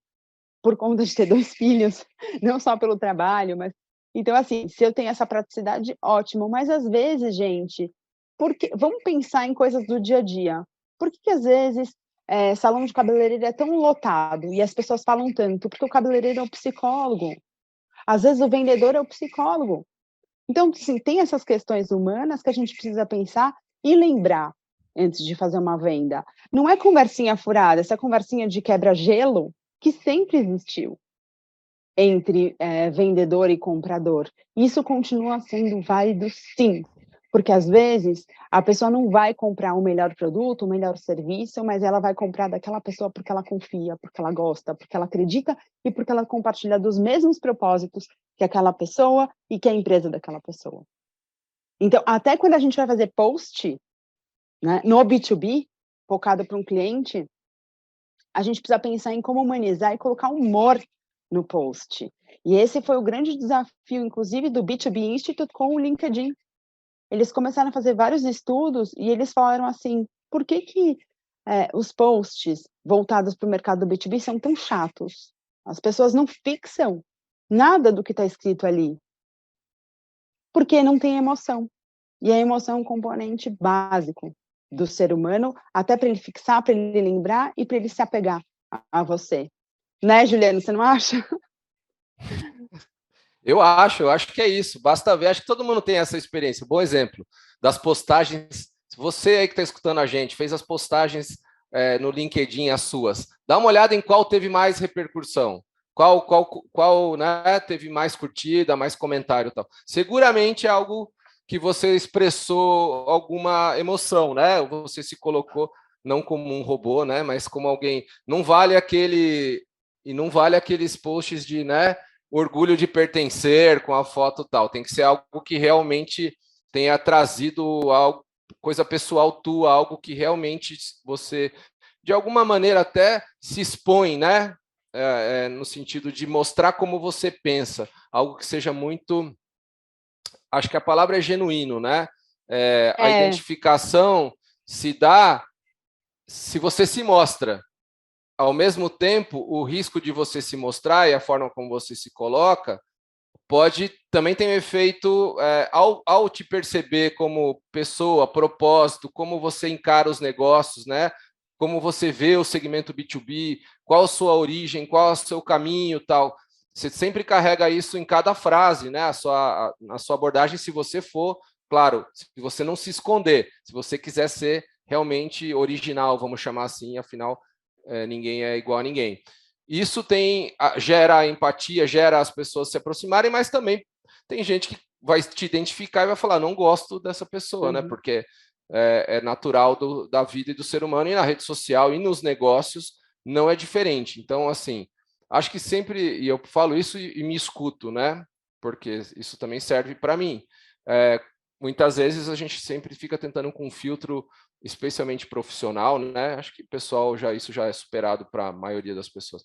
por conta de ter 2 filhos, não só pelo trabalho, mas então, assim, se eu tenho essa praticidade, ótimo, mas às vezes, gente, vamos pensar em coisas do dia a dia. Por que que às vezes, salão de cabeleireiro é tão lotado e as pessoas falam tanto? Porque o cabeleireiro é o psicólogo, às vezes o vendedor é o psicólogo. Então, assim, tem essas questões humanas que a gente precisa pensar e lembrar antes de fazer uma venda. Não é conversinha furada, essa conversinha de quebra-gelo que sempre existiu entre vendedor e comprador. Isso continua sendo válido, sim, porque às vezes a pessoa não vai comprar o melhor produto, o melhor serviço, mas ela vai comprar daquela pessoa porque ela confia, porque ela gosta, porque ela acredita e porque ela compartilha dos mesmos propósitos que aquela pessoa e que a empresa daquela pessoa. Então, até quando a gente vai fazer post, né, no B2B, focado para um cliente, a gente precisa pensar em como humanizar e colocar humor no post. E esse foi o grande desafio, inclusive, do B2B Institute com o LinkedIn. Eles começaram a fazer vários estudos e eles falaram assim, por que que os posts voltados para o mercado do B2B são tão chatos? As pessoas não fixam nada do que está escrito ali, porque não tem emoção. E a emoção é um componente básico do ser humano, até para ele fixar, para ele lembrar e para ele se apegar a você. Né, Juliano, você não acha?
Eu acho que é isso. Basta ver, acho que todo mundo tem essa experiência. Bom exemplo das postagens. Se você aí que está escutando a gente fez as postagens no LinkedIn, as suas, dá uma olhada em qual teve mais repercussão, qual né, teve mais curtida, mais comentário e tal. Seguramente é algo que você expressou alguma emoção, né? Ou você se colocou não como um robô, né? Mas como alguém. Não vale aqueles posts de, né? Orgulho de pertencer com a foto tal. Tem que ser algo que realmente tenha trazido algo, coisa pessoal tua, algo que realmente você, de alguma maneira, até se expõe, né? No sentido de mostrar como você pensa, algo que seja muito. Acho que a palavra é genuíno, né? A identificação se dá se você se mostra. ao mesmo tempo, o risco de você se mostrar e a forma como você se coloca pode também ter um efeito ao te perceber como pessoa, propósito, como você encara os negócios, né? Como você vê o segmento B2B, qual a sua origem, qual é o seu caminho, tal. Você sempre carrega isso em cada frase, né? A sua abordagem, se você for, claro, se você não se esconder, se você quiser ser realmente original, vamos chamar assim, afinal, ninguém é igual a ninguém. Isso gera empatia, gera as pessoas se aproximarem, mas também tem gente que vai te identificar e vai falar, não gosto dessa pessoa, né? Porque é natural da vida e do ser humano, e na rede social e nos negócios não é diferente. Então, assim, acho que sempre, e eu falo isso e me escuto, né? Porque isso também serve para mim. Muitas vezes a gente sempre fica tentando com um filtro especialmente profissional, né? Acho que pessoal isso já é superado para a maioria das pessoas.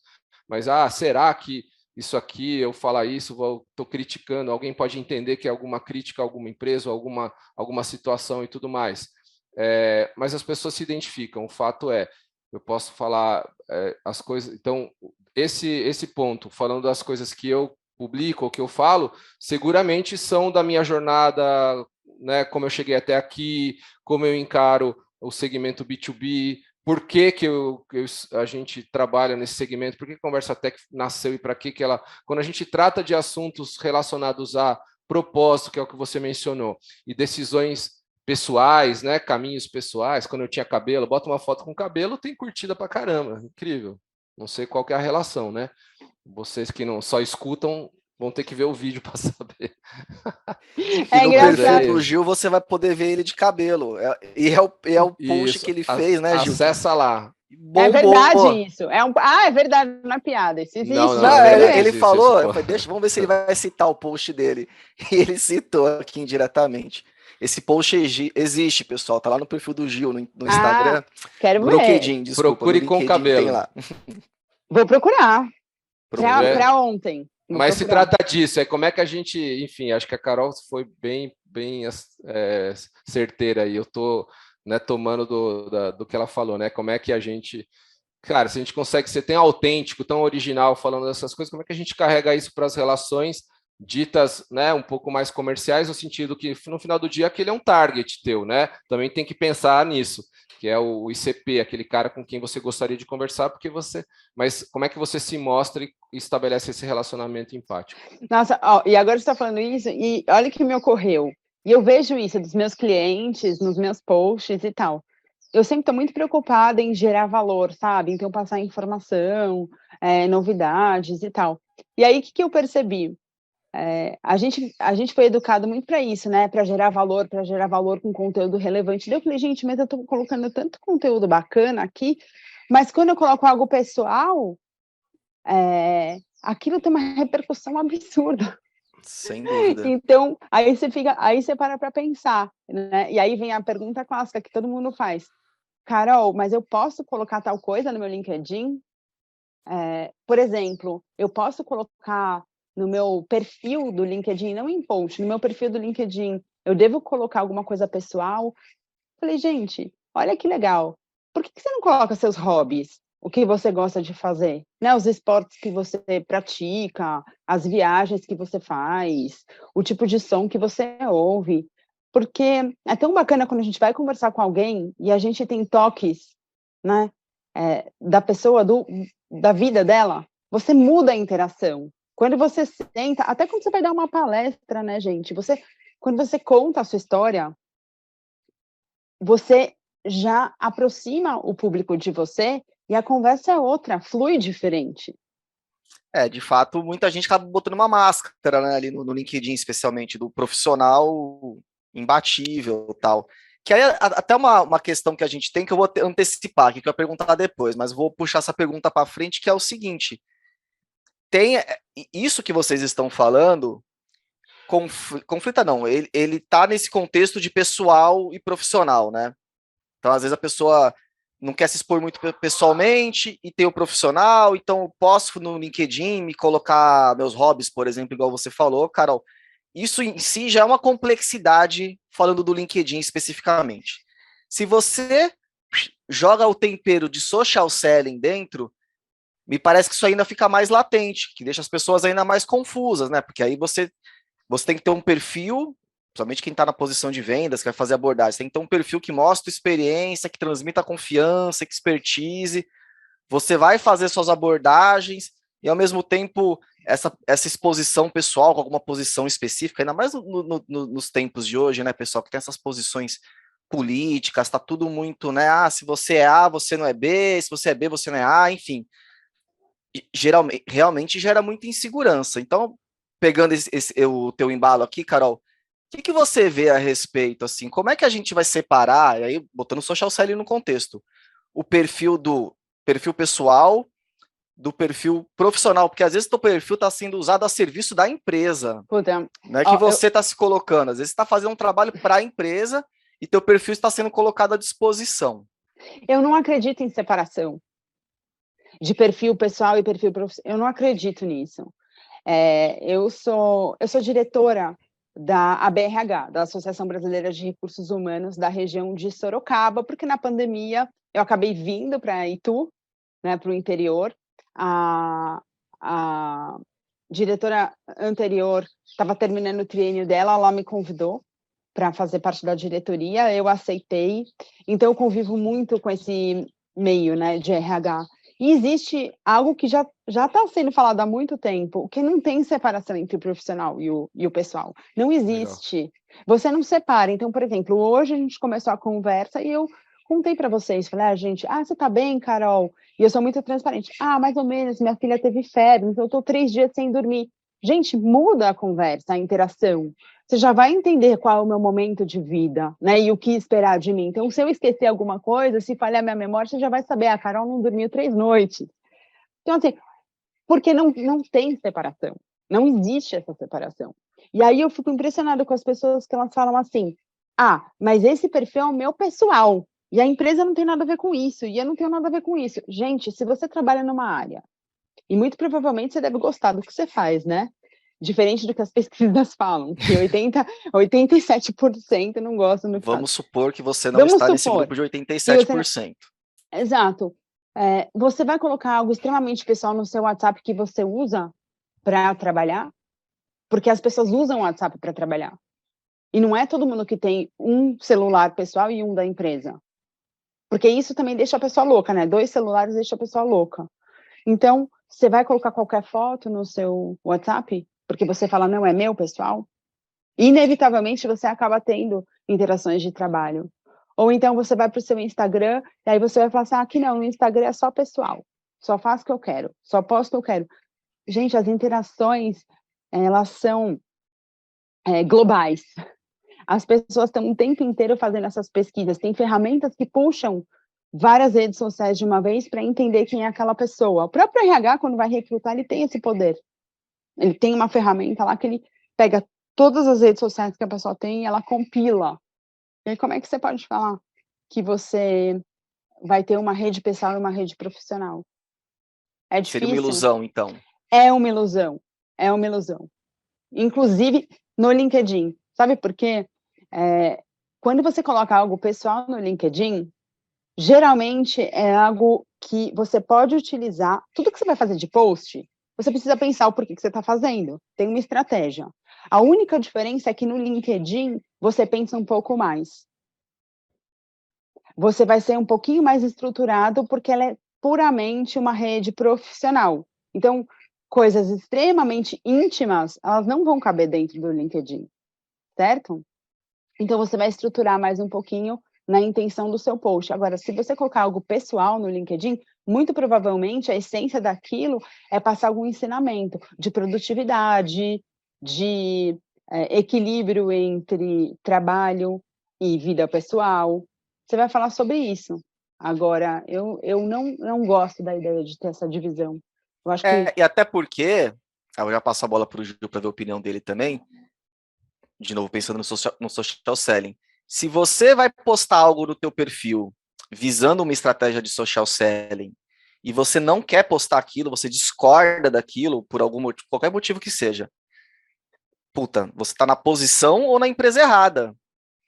Mas será que isso aqui, eu falar isso, estou criticando, alguém pode entender que é alguma crítica a alguma empresa, alguma situação e tudo mais. Mas as pessoas se identificam, o fato eu posso falar as coisas. Então, esse ponto, falando das coisas que eu publico ou que eu falo, seguramente são da minha jornada, né, como eu cheguei até aqui, como eu encaro o segmento B2B, por que a gente trabalha nesse segmento, por que a Conversa Tech nasceu e para que ela... Quando a gente trata de assuntos relacionados a propósito, que é o que você mencionou, e decisões pessoais, né, caminhos pessoais, quando eu tinha cabelo, bota uma foto com cabelo, tem curtida pra caramba, incrível. Não sei qual que é a relação, né? Vocês que não só escutam vão ter que ver o vídeo para saber.
E no perfil do Gil você vai poder ver ele de cabelo. É o post que ele fez, né, Gil?
Acessa lá.
Bombou. É verdade isso. É verdade, não é piada. Isso existe.
Não, ele falou, vamos ver se ele vai citar o post dele. E ele citou aqui indiretamente. Esse post existe, pessoal. Tá lá no perfil do Gil, no Instagram.
Quero ver.
LinkedIn, desculpa.
Procure com cabelo.
Tem lá.
Vou procurar. Para ontem.
Mas se trata disso, como é que a gente, enfim, acho que a Carol foi bem certeira aí. Eu tô, né, tomando do que ela falou, né? Como é que a gente, cara, se a gente consegue ser tão autêntico, tão original falando dessas coisas, como é que a gente carrega isso para as relações ditas, né, um pouco mais comerciais, no sentido que no final do dia aquele é um target teu, né? Também tem que pensar nisso, que é o ICP, aquele cara com quem você gostaria de conversar, mas como é que você se mostra e estabelece esse relacionamento empático?
Nossa, e agora você está falando isso, e olha o que me ocorreu. E eu vejo isso dos meus clientes, nos meus posts e tal. Eu sempre estou muito preocupada em gerar valor, sabe? Então, passar informação, novidades e tal. E aí, o que eu percebi? A gente foi educado muito para isso, né? Para gerar valor com conteúdo relevante. Daí eu falei, gente, mas eu estou colocando tanto conteúdo bacana aqui, mas quando eu coloco algo pessoal, aquilo tem uma repercussão absurda.
Sem dúvida.
Então, aí você para pensar, né? E aí vem a pergunta clássica que todo mundo faz. Carol, mas eu posso colocar tal coisa no meu LinkedIn? Por exemplo, eu posso colocar no meu perfil do LinkedIn, não em post, no meu perfil do LinkedIn, eu devo colocar alguma coisa pessoal? Falei, gente, olha que legal. Por que você não coloca seus hobbies? O que você gosta de fazer? Né? Os esportes que você pratica, as viagens que você faz, o tipo de som que você ouve. Porque é tão bacana quando a gente vai conversar com alguém e a gente tem toques, né, da pessoa, da vida dela, você muda a interação. Quando você senta, até quando você vai dar uma palestra, né, gente? Quando você conta a sua história, você já aproxima o público de você e a conversa é outra, flui diferente.
De fato, muita gente acaba botando uma máscara, né, ali no LinkedIn, especialmente, do profissional imbatível e tal. Que aí até uma questão que a gente tem, que eu vou antecipar aqui, que eu vou perguntar depois, mas vou puxar essa pergunta para frente, que é o seguinte: tem isso que vocês estão falando, conflita não, ele tá nesse contexto de pessoal e profissional, né? Então, às vezes a pessoa não quer se expor muito pessoalmente e tem o profissional, então eu posso no LinkedIn me colocar meus hobbies, por exemplo, igual você falou, Carol. Isso em si já é uma complexidade, falando do LinkedIn especificamente. Se você joga o tempero de social selling dentro, me parece que isso ainda fica mais latente, que deixa as pessoas ainda mais confusas, né? Porque aí você tem que ter um perfil, principalmente quem está na posição de vendas, que vai fazer abordagem, tem que ter um perfil que mostre experiência, que transmita confiança, que expertise. Você vai fazer suas abordagens e, ao mesmo tempo, essa exposição pessoal com alguma posição específica, ainda mais nos tempos de hoje, né, pessoal, que tem essas posições políticas, está tudo muito, né, se você é A, você não é B, se você é B, você não é A, enfim. Geralmente, realmente gera muita insegurança. Então, pegando o teu embalo aqui, Carol, o que você vê a respeito, assim, como é que a gente vai separar, e aí, botando o social selling no contexto, o perfil pessoal do perfil profissional, porque às vezes o teu perfil está sendo usado a serviço da empresa,
Puta,
não é que você está se colocando, às vezes você está fazendo um trabalho para a empresa e teu perfil está sendo colocado à disposição.
eu não acredito em separação de perfil pessoal e perfil profissional, eu não acredito nisso. Eu sou diretora da ABRH, da Associação Brasileira de Recursos Humanos da região de Sorocaba, porque na pandemia eu acabei vindo para Itu, né, para o interior. A diretora anterior estava terminando o triênio dela, ela me convidou para fazer parte da diretoria, eu aceitei, então eu convivo muito com esse meio, né, de RH. E existe algo que já está sendo falado há muito tempo, que não tem separação entre o profissional e o pessoal. Não existe. Legal. Você não separa. Então, por exemplo, hoje a gente começou a conversa e eu contei para vocês, falei, gente, você tá bem, Carol? E eu sou muito transparente. Mais ou menos, minha filha teve febre, então eu tô 3 dias sem dormir. Gente, muda a conversa, a interação. Você já vai entender qual é o meu momento de vida, né? E o que esperar de mim. Então, se eu esquecer alguma coisa, se falhar minha memória, você já vai saber, a Carol não dormiu 3 noites. Então, assim, porque não tem separação. Não existe essa separação. E aí eu fico impressionada com as pessoas que elas falam assim, mas esse perfil é o meu pessoal. E a empresa não tem nada a ver com isso. E eu não tenho nada a ver com isso. Gente, se você trabalha numa área, e muito provavelmente você deve gostar do que você faz, né? Diferente do que as pesquisas falam, que 87% não gostam do que faz.
Vamos supor que você não está nesse grupo de 87%.
Exato. Você vai colocar algo extremamente pessoal no seu WhatsApp que você usa para trabalhar? Porque as pessoas usam o WhatsApp para trabalhar. E não é todo mundo que tem um celular pessoal e um da empresa. Porque isso também deixa a pessoa louca, né? 2 celulares deixa a pessoa louca. Então, você vai colocar qualquer foto no seu WhatsApp, porque você fala, não, é meu, pessoal? Inevitavelmente, você acaba tendo interações de trabalho. Ou então, você vai para o seu Instagram, e aí você vai falar assim, aqui não, o Instagram é só pessoal. Só faço o que eu quero, só posto o que eu quero. Gente, as interações, elas são globais. As pessoas estão o tempo inteiro fazendo essas pesquisas. Tem ferramentas que puxam várias redes sociais de uma vez para entender quem é aquela pessoa. O próprio RH, quando vai recrutar, ele tem esse poder. Ele tem uma ferramenta lá que ele pega todas as redes sociais que a pessoa tem e ela compila. E aí, como é que você pode falar que você vai ter uma rede pessoal e uma rede profissional? É difícil.
Seria uma ilusão, então.
É uma ilusão. É uma ilusão. Inclusive, no LinkedIn. Sabe por quê? Quando você coloca algo pessoal no LinkedIn, geralmente é algo que você pode utilizar. Tudo que você vai fazer de post, você precisa pensar o porquê que você está fazendo. Tem uma estratégia. A única diferença é que no LinkedIn você pensa um pouco mais. Você vai ser um pouquinho mais estruturado porque ela é puramente uma rede profissional. Então, coisas extremamente íntimas, elas não vão caber dentro do LinkedIn, certo? Então, você vai estruturar mais um pouquinho na intenção do seu post. Agora, se você colocar algo pessoal no LinkedIn, muito provavelmente a essência daquilo é passar algum ensinamento de produtividade, de equilíbrio entre trabalho e vida pessoal. Você vai falar sobre isso. Agora, eu não gosto da ideia de ter essa divisão. Eu acho que...
E até porque, eu já passo a bola para o Gil para ver a opinião dele também, de novo, pensando no social selling. Se você vai postar algo no teu perfil visando uma estratégia de social selling e você não quer postar aquilo, você discorda daquilo por qualquer motivo que seja, você está na posição ou na empresa errada.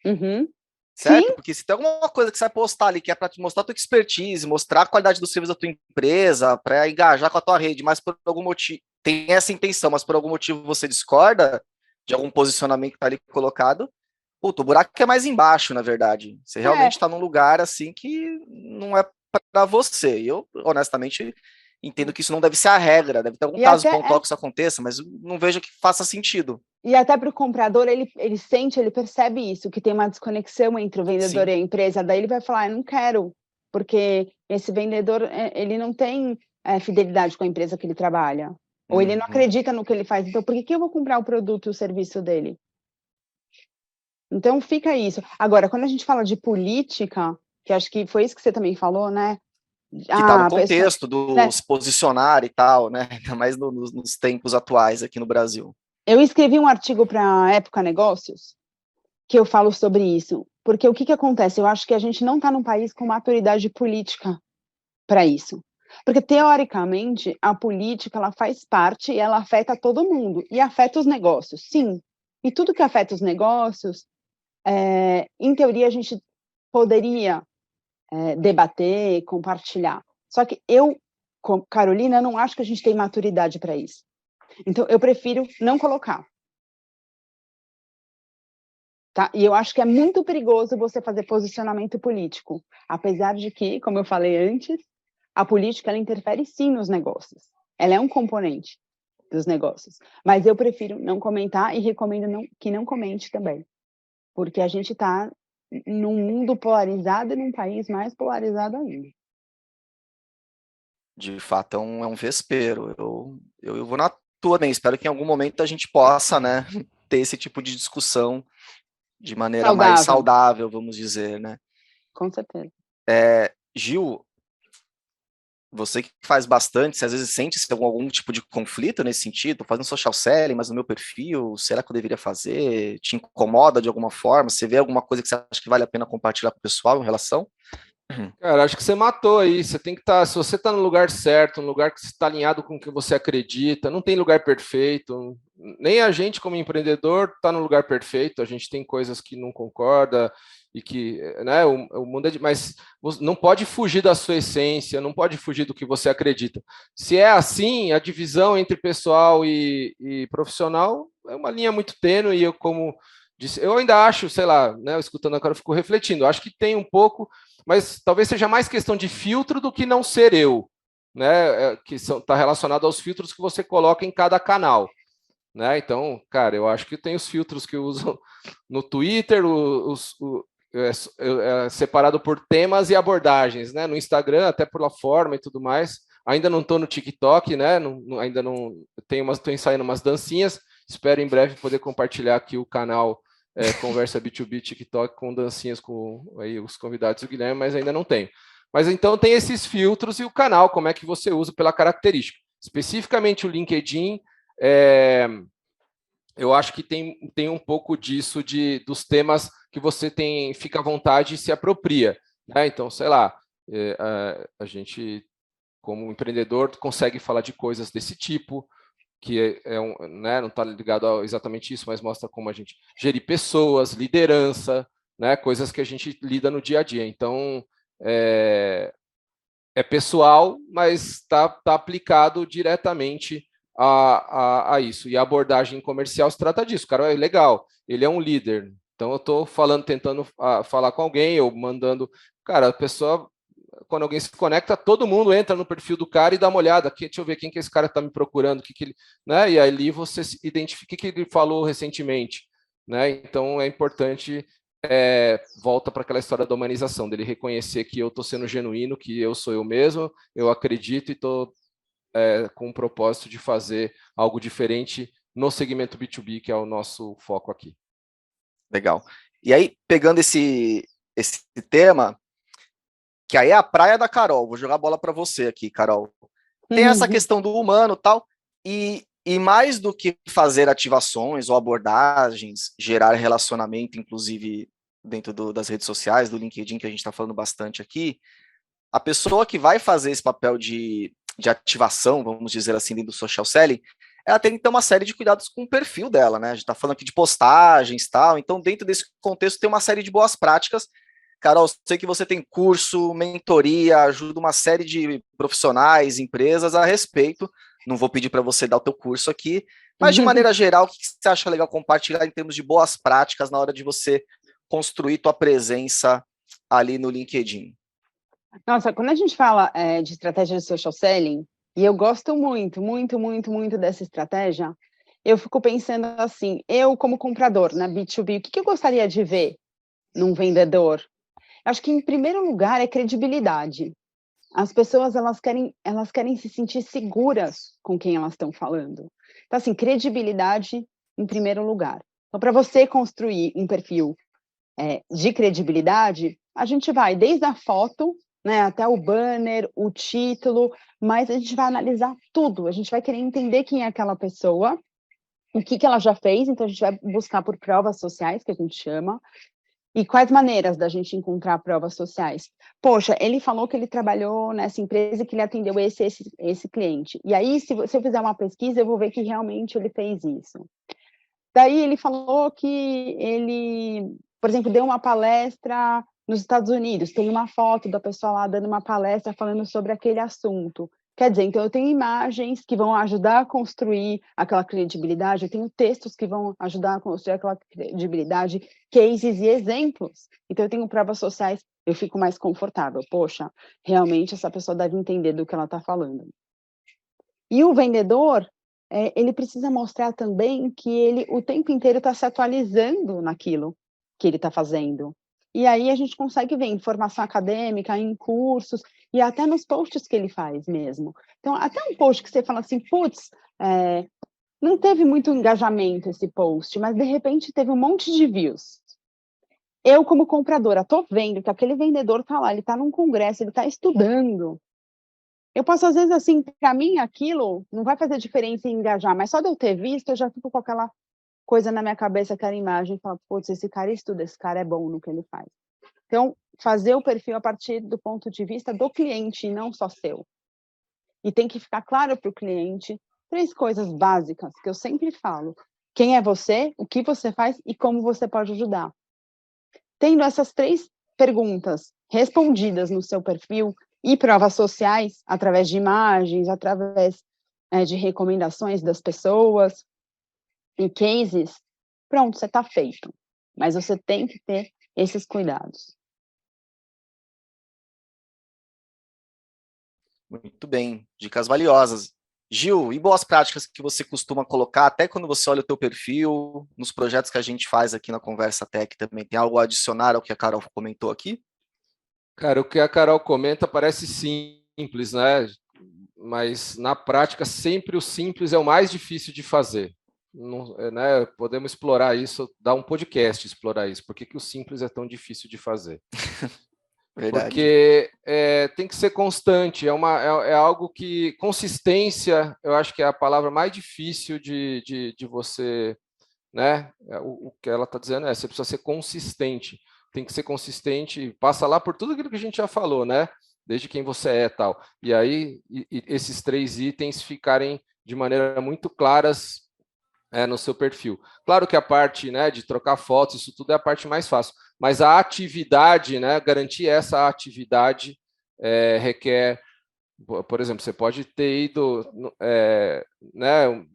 Uhum.
certo?
Sim,
Porque se tem alguma coisa que você vai postar ali que é para te mostrar a tua expertise, mostrar a qualidade do serviço da tua empresa, para engajar com a tua rede, mas por algum motivo tem essa intenção, mas por algum motivo você discorda de algum posicionamento que está ali colocado, puto, o buraco é mais embaixo, na verdade. Você realmente
é.
está num lugar assim que não é para você. E eu, honestamente, entendo que isso não deve ser a regra, deve ter algum
E
caso
até,
pontual que isso aconteça, mas eu não vejo que faça sentido.
e até para o comprador, ele sente, ele percebe isso, que tem uma desconexão entre o vendedor
Sim.
e a empresa, daí ele vai falar, eu não quero, porque esse vendedor, ele não tem fidelidade com a empresa que ele trabalha, ou ele não
Uhum.
acredita no que ele faz, então por que eu vou comprar o produto e o serviço dele? Então fica isso. Agora, quando a gente fala de política, que acho que foi isso que você também falou, né?
Que está no
A pessoa,
contexto do
né?
se posicionar e tal, né? Ainda mais nos tempos atuais aqui no Brasil.
Eu escrevi um artigo para a Época Negócios que eu falo sobre isso, porque o que acontece? Eu acho que a gente não está num país com maturidade política para isso. Porque, teoricamente, a política ela faz parte e ela afeta todo mundo, e afeta os negócios, sim. E tudo que afeta os negócios, em teoria, a gente poderia debater, compartilhar. Só que eu, Carolina, não acho que a gente tem maturidade para isso. Então, eu prefiro não colocar. Tá? E eu acho que é muito perigoso você fazer posicionamento político, apesar de que, como eu falei antes, a política ela interfere sim nos negócios. Ela é um componente dos negócios. Mas eu prefiro não comentar e recomendo que não comente também, porque a gente está num mundo polarizado e num país mais polarizado ainda.
De fato, é um vespeiro. Eu vou na tua, né? Espero que em algum momento a gente possa, né, ter esse tipo de discussão de maneira mais
Saudável,
saudável, vamos dizer, né?
com certeza.
Gil, você que faz bastante, você às vezes sente algum tipo de conflito nesse sentido? Tô fazendo social selling, mas no meu perfil, será que eu deveria fazer? Te incomoda de alguma forma? Você vê alguma coisa que você acha que vale a pena compartilhar com o pessoal em relação?
Cara, acho que você matou aí. Você tem que estar. Se você está no lugar certo, no lugar que está alinhado com o que você acredita, não tem lugar perfeito. Nem a gente, como empreendedor, está no lugar perfeito. A gente tem coisas que não concorda e que, né? O mundo é mas não pode fugir da sua essência, não pode fugir do que você acredita. Se é assim, a divisão entre pessoal e profissional é uma linha muito tênue. E eu, como disse, eu ainda acho, sei lá, né? Escutando agora, eu fico refletindo. Acho que tem um pouco, mas talvez seja mais questão de filtro do que não ser eu, né? Que está relacionado aos filtros que você coloca em cada canal, né? Então, cara, eu acho que tem os filtros que eu uso no Twitter, separado por temas e abordagens, né? No Instagram, até pela forma e tudo mais. Ainda não estou no TikTok, né? Ainda não estou ensaiando umas dancinhas. Espero em breve poder compartilhar aqui o canal Conversa B2B TikTok com dancinhas com aí, os convidados do Guilherme, mas ainda não tenho. Mas então tem esses filtros e o canal, como é que você usa pela característica. Especificamente o LinkedIn, eu acho que tem um pouco disso dos temas que você fica à vontade e se apropria. Né? Então, sei lá, a gente, como empreendedor, consegue falar de coisas desse tipo, que né, não está ligado a exatamente isso, mas mostra como a gente gerir pessoas, liderança, né, coisas que a gente lida no dia a dia. Então, é pessoal, mas está aplicado diretamente a isso. E a abordagem comercial se trata disso. O cara é legal, ele é um líder. Então, eu estou tentando falar com alguém, ou mandando. Cara, a pessoa, quando alguém se conecta, todo mundo entra no perfil do cara e dá uma olhada. Deixa eu ver quem que esse cara está me procurando, ele, né? E ali você identifica o que ele falou recentemente, né? Então é importante, volta para aquela história da humanização, dele reconhecer que eu estou sendo genuíno, que eu sou eu mesmo, eu acredito e estou com o propósito de fazer algo diferente no segmento B2B, que é o nosso foco aqui.
Legal. E aí, pegando esse tema, que aí é a praia da Carol, vou jogar a bola para você aqui, Carol. Tem essa questão do humano tal, e mais do que fazer ativações ou abordagens, gerar relacionamento, inclusive dentro das redes sociais, do LinkedIn, que a gente está falando bastante aqui, a pessoa que vai fazer esse papel de ativação, vamos dizer assim, dentro do social selling, ela tem que ter uma série de cuidados com o perfil dela, né? A gente está falando aqui de postagens e tal, então dentro desse contexto tem uma série de boas práticas. Carol, sei que você tem curso, mentoria, ajuda uma série de profissionais, empresas a respeito. Não vou pedir para você dar o teu curso aqui, mas de maneira geral, o que você acha legal compartilhar em termos de boas práticas na hora de você construir tua presença ali no LinkedIn?
Nossa, quando a gente fala de estratégia de social selling, e eu gosto muito, muito, muito, muito dessa estratégia, eu fico pensando assim, eu como comprador na B2B, o que eu gostaria de ver num vendedor? Acho que, em primeiro lugar, é credibilidade. As pessoas, elas querem se sentir seguras com quem elas estão falando. Então, assim, credibilidade em primeiro lugar. Então, para você construir um perfil de credibilidade, a gente vai desde a foto, né, até o banner, o título, mas a gente vai analisar tudo. A gente vai querer entender quem é aquela pessoa, o que ela já fez, então a gente vai buscar por provas sociais, que a gente chama. E quais maneiras da gente encontrar provas sociais? Poxa, ele falou que ele trabalhou nessa empresa, que ele atendeu esse cliente. E aí, se eu fizer uma pesquisa, eu vou ver que realmente ele fez isso. Daí ele falou que ele, por exemplo, deu uma palestra nos Estados Unidos, tem uma foto da pessoa lá dando uma palestra falando sobre aquele assunto. Quer dizer, então eu tenho imagens que vão ajudar a construir aquela credibilidade, eu tenho textos que vão ajudar a construir aquela credibilidade, cases e exemplos. Então eu tenho provas sociais, eu fico mais confortável. Poxa, realmente essa pessoa deve entender do que ela está falando. E o vendedor, ele precisa mostrar também que ele o tempo inteiro está se atualizando naquilo que ele está fazendo. E aí a gente consegue ver informação acadêmica, em cursos, e até nos posts que ele faz mesmo. Então, até um post que você fala assim, putz, não teve muito engajamento esse post, mas de repente teve um monte de views. Eu, como compradora, estou vendo que aquele vendedor está lá, ele está num congresso, ele está estudando. Eu posso, às vezes, assim, para mim, aquilo não vai fazer diferença em engajar, mas só de eu ter visto, eu já fico com aquela coisa na minha cabeça, aquela imagem, e falo, putz, esse cara estuda, esse cara é bom no que ele faz. Então, fazer o perfil a partir do ponto de vista do cliente, e não só seu. E tem que ficar claro para o cliente 3 coisas básicas que eu sempre falo. Quem é você, o que você faz e como você pode ajudar. Tendo essas 3 perguntas respondidas no seu perfil, e provas sociais, através de imagens, através de recomendações das pessoas, e cases, pronto, você está feito. Mas você tem que ter esses cuidados.
Muito bem, dicas valiosas. Gil, e boas práticas que você costuma colocar, até quando você olha o teu perfil, nos projetos que a gente faz aqui na Conversa Tech também, tem algo a adicionar ao que a Carol comentou aqui?
Cara, o que a Carol comenta parece simples, né? Mas na prática sempre o simples é o mais difícil de fazer. Não, né? Podemos explorar isso, dar um podcast explorar isso. Por que o simples é tão difícil de fazer?
Verdade.
Porque tem que ser constante, é algo que... Consistência, eu acho que é a palavra mais difícil de você... Né? O que ela está dizendo você precisa ser consistente. Tem que ser consistente, passa lá por tudo aquilo que a gente já falou, né? Desde quem você é tal. E aí, esses 3 itens ficarem de maneira muito claras no seu perfil. Claro que a parte, né, de trocar fotos, isso tudo é a parte mais fácil, mas a atividade, né, garantir essa atividade requer, por exemplo, você pode ter ido né,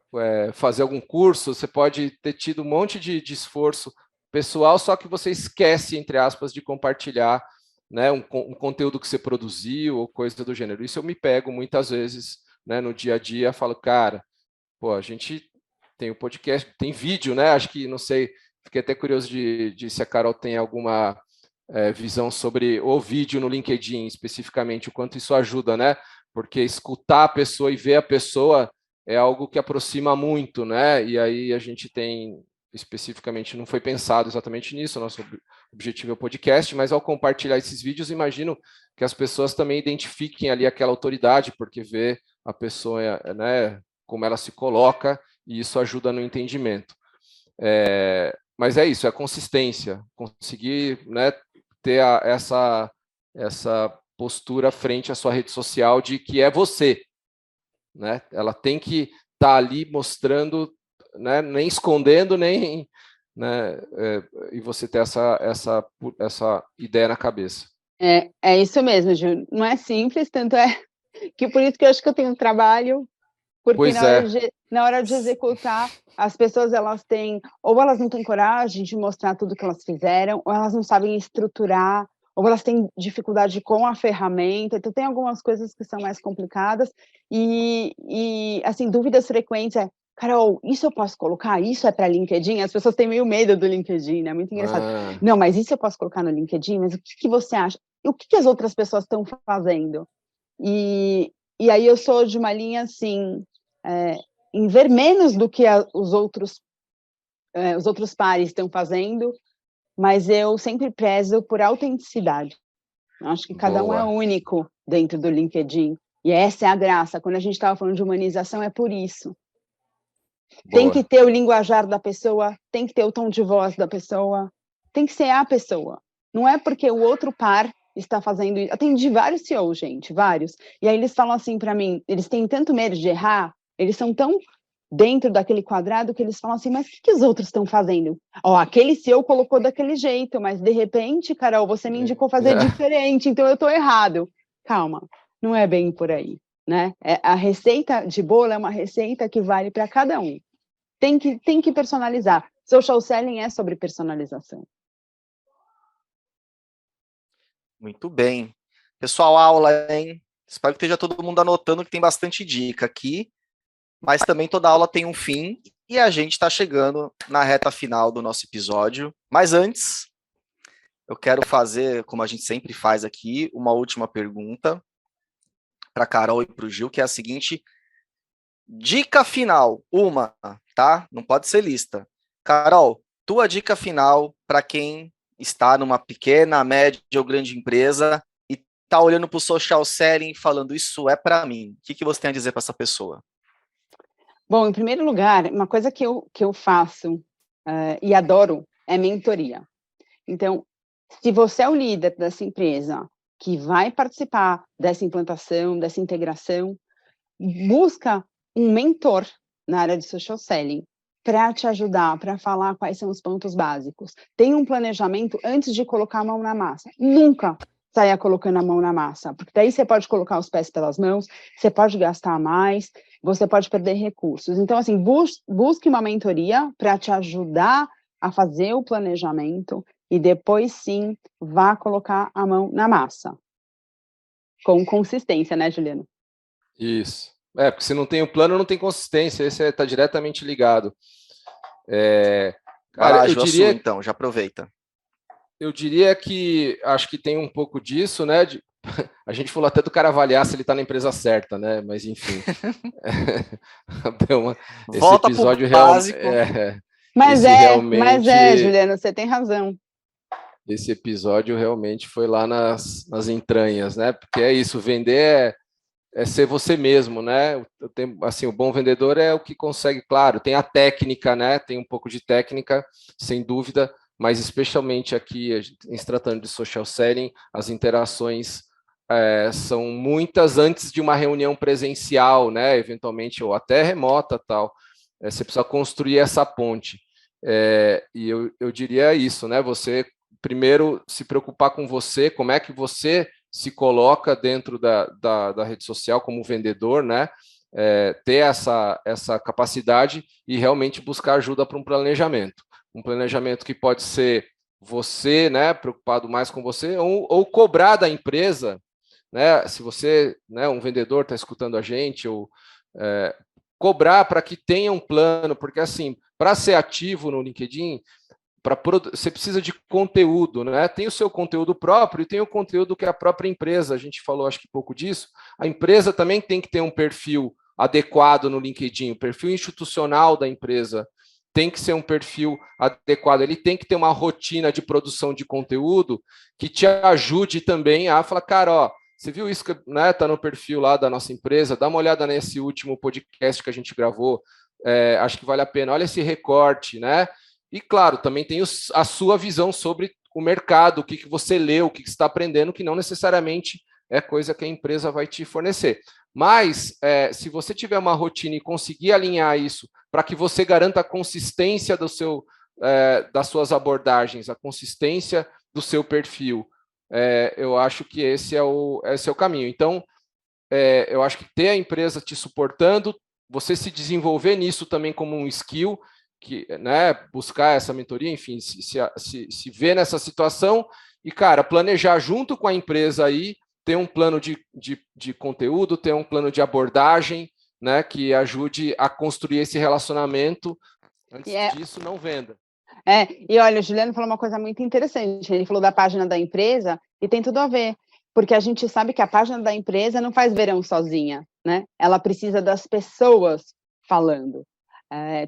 fazer algum curso, você pode ter tido um monte de esforço pessoal, só que você esquece, entre aspas, de compartilhar, né, um conteúdo que você produziu ou coisa do gênero. Isso eu me pego muitas vezes, né, no dia a dia, falo, cara, pô, a gente tem o podcast, tem vídeo, né? Acho que, não sei, fiquei até curioso de se a Carol tem alguma visão sobre o vídeo no LinkedIn, especificamente, o quanto isso ajuda, né? Porque escutar a pessoa e ver a pessoa é algo que aproxima muito, né? E aí a gente tem, especificamente, não foi pensado exatamente nisso, nosso objetivo é o podcast, mas ao compartilhar esses vídeos, imagino que as pessoas também identifiquem ali aquela autoridade, porque vê a pessoa, né, como ela se coloca, e isso ajuda no entendimento. Mas é isso, é a consistência, conseguir, né, ter essa postura frente à sua rede social de que é você, né? Ela tem que tá ali mostrando, né, nem escondendo, nem, né, e você ter essa ideia na cabeça.
É isso mesmo, Ju. Não é simples, tanto é que por isso que eu acho que eu tenho trabalho, porque
Pois é.
na hora de executar, as pessoas ou elas não têm coragem de mostrar tudo que elas fizeram, ou elas não sabem estruturar, ou elas têm dificuldade com a ferramenta, então tem algumas coisas que são mais complicadas, e assim, dúvidas frequentes Carol, isso eu posso colocar? Isso é para LinkedIn? As pessoas têm meio medo do LinkedIn, né? Muito engraçado. Não, mas isso eu posso colocar no LinkedIn? Mas o que você acha? E o que as outras pessoas estão fazendo? E aí eu sou de uma linha, assim, em ver menos do que os outros pares estão fazendo, mas eu sempre prezo por autenticidade. Eu acho que cada um é único dentro do LinkedIn. E essa é a graça. Quando a gente estava falando de humanização, é por isso. Tem que ter o linguajar da pessoa, tem que ter o tom de voz da pessoa, tem que ser a pessoa. Não é porque o outro par está fazendo isso. Atendi vários CEOs, gente, vários. E aí eles falam assim para mim, eles têm tanto medo de errar, eles são tão dentro daquele quadrado que eles falam assim, mas o que os outros estão fazendo? Aquele CEO colocou daquele jeito, mas de repente, Carol, você me indicou fazer diferente, então eu estou errado. Calma, não é bem por aí, né? A receita de bolo é uma receita que vale para cada um. Tem que personalizar. Social selling é sobre personalização.
Muito bem. Pessoal, aula, hein? Espero que esteja todo mundo anotando, que tem bastante dica aqui, mas também toda aula tem um fim, e a gente está chegando na reta final do nosso episódio. Mas antes, eu quero fazer, como a gente sempre faz aqui, uma última pergunta para a Carol e para o Gil, que é a seguinte: dica final, uma, tá? Não pode ser lista. Carol, tua dica final para quem está numa pequena, média ou grande empresa e está olhando para o social selling e falando, isso é para mim. O que você tem a dizer para essa pessoa?
Bom, em primeiro lugar, uma coisa que eu faço e adoro é mentoria. Então, se você é o líder dessa empresa que vai participar dessa implantação, dessa integração, busca um mentor na área de social selling para te ajudar, para falar quais são os pontos básicos. Tem um planejamento antes de colocar a mão na massa. Nunca saia colocando a mão na massa, porque daí você pode colocar os pés pelas mãos, você pode gastar mais, você pode perder recursos. Então, assim, busque uma mentoria para te ajudar a fazer o planejamento e depois, sim, vá colocar a mão na massa. Com consistência, né, Juliano?
Isso. Porque se não tem o plano, não tem consistência. Esse está diretamente ligado.
Cara, eu diria, então, já aproveita.
Eu diria que acho que tem um pouco disso, né? A gente falou até do cara avaliar se ele está na empresa certa, né? Mas enfim.
Esse episódio realmente.
Mas Juliano, você tem razão.
Esse episódio realmente foi lá nas entranhas, né? Porque é isso, vender é ser você mesmo, né? Assim, o bom vendedor é o que consegue, claro, tem a técnica, né? Tem um pouco de técnica, sem dúvida, mas especialmente aqui, se tratando de social selling, as interações são muitas antes de uma reunião presencial, né? Eventualmente, ou até remota, tal. Você precisa construir essa ponte. E eu diria isso, né? Você primeiro se preocupar com você, como é que você se coloca dentro da rede social como vendedor, né? Ter essa capacidade e realmente buscar ajuda para um planejamento que pode ser você, né, preocupado mais com você, ou cobrar da empresa, né? Se você, né, um vendedor está escutando a gente, ou cobrar para que tenha um plano, porque assim, para ser ativo no LinkedIn, você precisa de conteúdo, né? Tem o seu conteúdo próprio e tem o conteúdo que a própria empresa, a gente falou acho que pouco disso, a empresa também tem que ter um perfil adequado no LinkedIn, o perfil institucional da empresa tem que ser um perfil adequado, ele tem que ter uma rotina de produção de conteúdo que te ajude também a falar, cara, ó, você viu isso que, né, tá no perfil lá da nossa empresa, dá uma olhada nesse último podcast que a gente gravou, acho que vale a pena, olha esse recorte, né? E, claro, também tem a sua visão sobre o mercado, o que você leu, o que você está aprendendo, que não necessariamente é coisa que a empresa vai te fornecer. Mas, se você tiver uma rotina e conseguir alinhar isso para que você garanta a consistência das suas abordagens, a consistência do seu perfil, eu acho que esse é o caminho. Então, eu acho que ter a empresa te suportando, você se desenvolver nisso também como um skill, né, buscar essa mentoria, enfim, se ver nessa situação e, cara, planejar junto com a empresa aí, ter um plano de conteúdo, ter um plano de abordagem, né, que ajude a construir esse relacionamento. Antes disso, não venda.
E olha, o Juliano falou uma coisa muito interessante, ele falou da página da empresa, e tem tudo a ver, porque a gente sabe que a página da empresa não faz verão sozinha, né? Ela precisa das pessoas falando.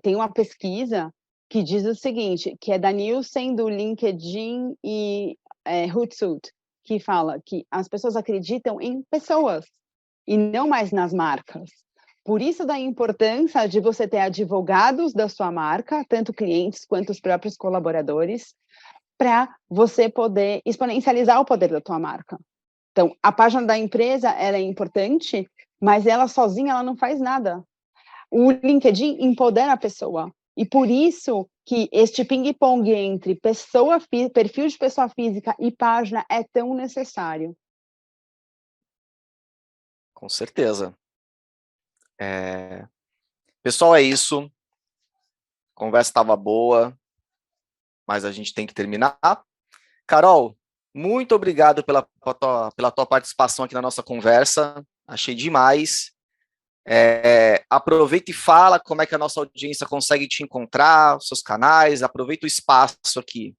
Tem uma pesquisa que diz o seguinte, que é da Nielsen, do LinkedIn e Hootsuite, que fala que as pessoas acreditam em pessoas e não mais nas marcas. Por isso da importância de você ter advogados da sua marca, tanto clientes quanto os próprios colaboradores, para você poder exponencializar o poder da tua marca. Então, a página da empresa, ela é importante, mas ela sozinha ela não faz nada. O LinkedIn empodera a pessoa. E por isso que este ping-pong entre perfil de pessoa física e página é tão necessário.
Com certeza. Pessoal, é isso. A conversa estava boa, mas a gente tem que terminar. Carol, muito obrigado pela tua participação aqui na nossa conversa. Achei demais. Aproveita e fala como é que a nossa audiência consegue te encontrar, os seus canais, aproveita o espaço aqui.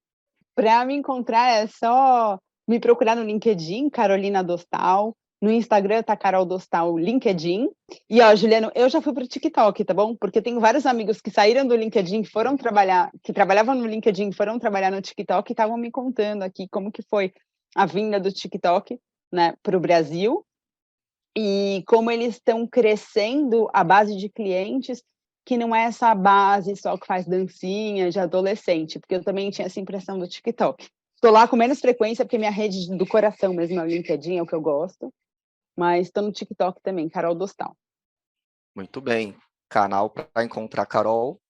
Para me encontrar é só me procurar no LinkedIn, Carolina Dostal, no Instagram tá Carol Dostal LinkedIn, e ó, Juliano, eu já fui pro TikTok, tá bom? Porque eu tenho vários amigos que saíram do LinkedIn, que trabalhavam no LinkedIn, foram trabalhar no TikTok e estavam me contando aqui como que foi a vinda do TikTok, né, para o Brasil, e como eles estão crescendo a base de clientes, que não é essa base só que faz dancinha de adolescente, porque eu também tinha essa impressão do TikTok. Estou lá com menos frequência, porque minha rede do coração mesmo é o LinkedIn, é o que eu gosto, mas estou no TikTok também, Carol Dostal.
Muito bem. Canal para encontrar Carol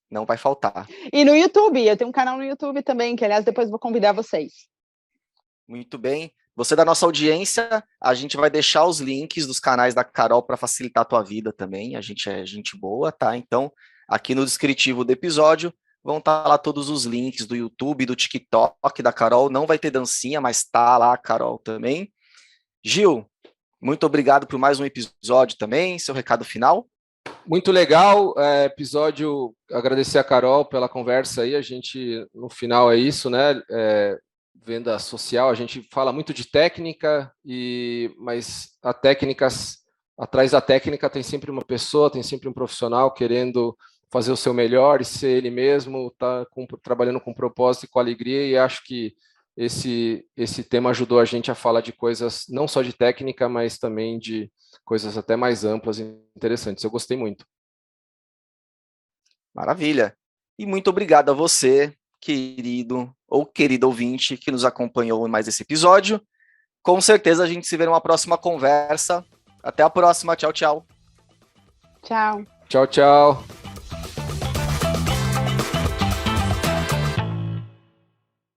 não vai faltar.
E no YouTube, eu tenho um canal no YouTube também, que aliás depois vou convidar vocês.
Muito bem. Você da nossa audiência, a gente vai deixar os links dos canais da Carol para facilitar a tua vida também. A gente é gente boa, tá? Então, aqui no descritivo do episódio, vão estar lá todos os links do YouTube, do TikTok da Carol. Não vai ter dancinha, mas tá lá a Carol também. Gil, muito obrigado por mais um episódio também. Seu recado final?
Muito legal, episódio, agradecer a Carol pela conversa aí, a gente, no final é isso, né, venda social, a gente fala muito de técnica, mas atrás da técnica tem sempre uma pessoa, tem sempre um profissional querendo fazer o seu melhor e ser ele mesmo, trabalhando com propósito e com alegria, e acho que esse tema ajudou a gente a falar de coisas, não só de técnica, mas também de coisas até mais amplas e interessantes. Eu gostei muito.
Maravilha. E muito obrigado a você, querido ou querido ouvinte, que nos acompanhou em mais esse episódio. Com certeza a gente se vê numa próxima conversa. Até a próxima. Tchau, tchau.
Tchau.
Tchau, tchau.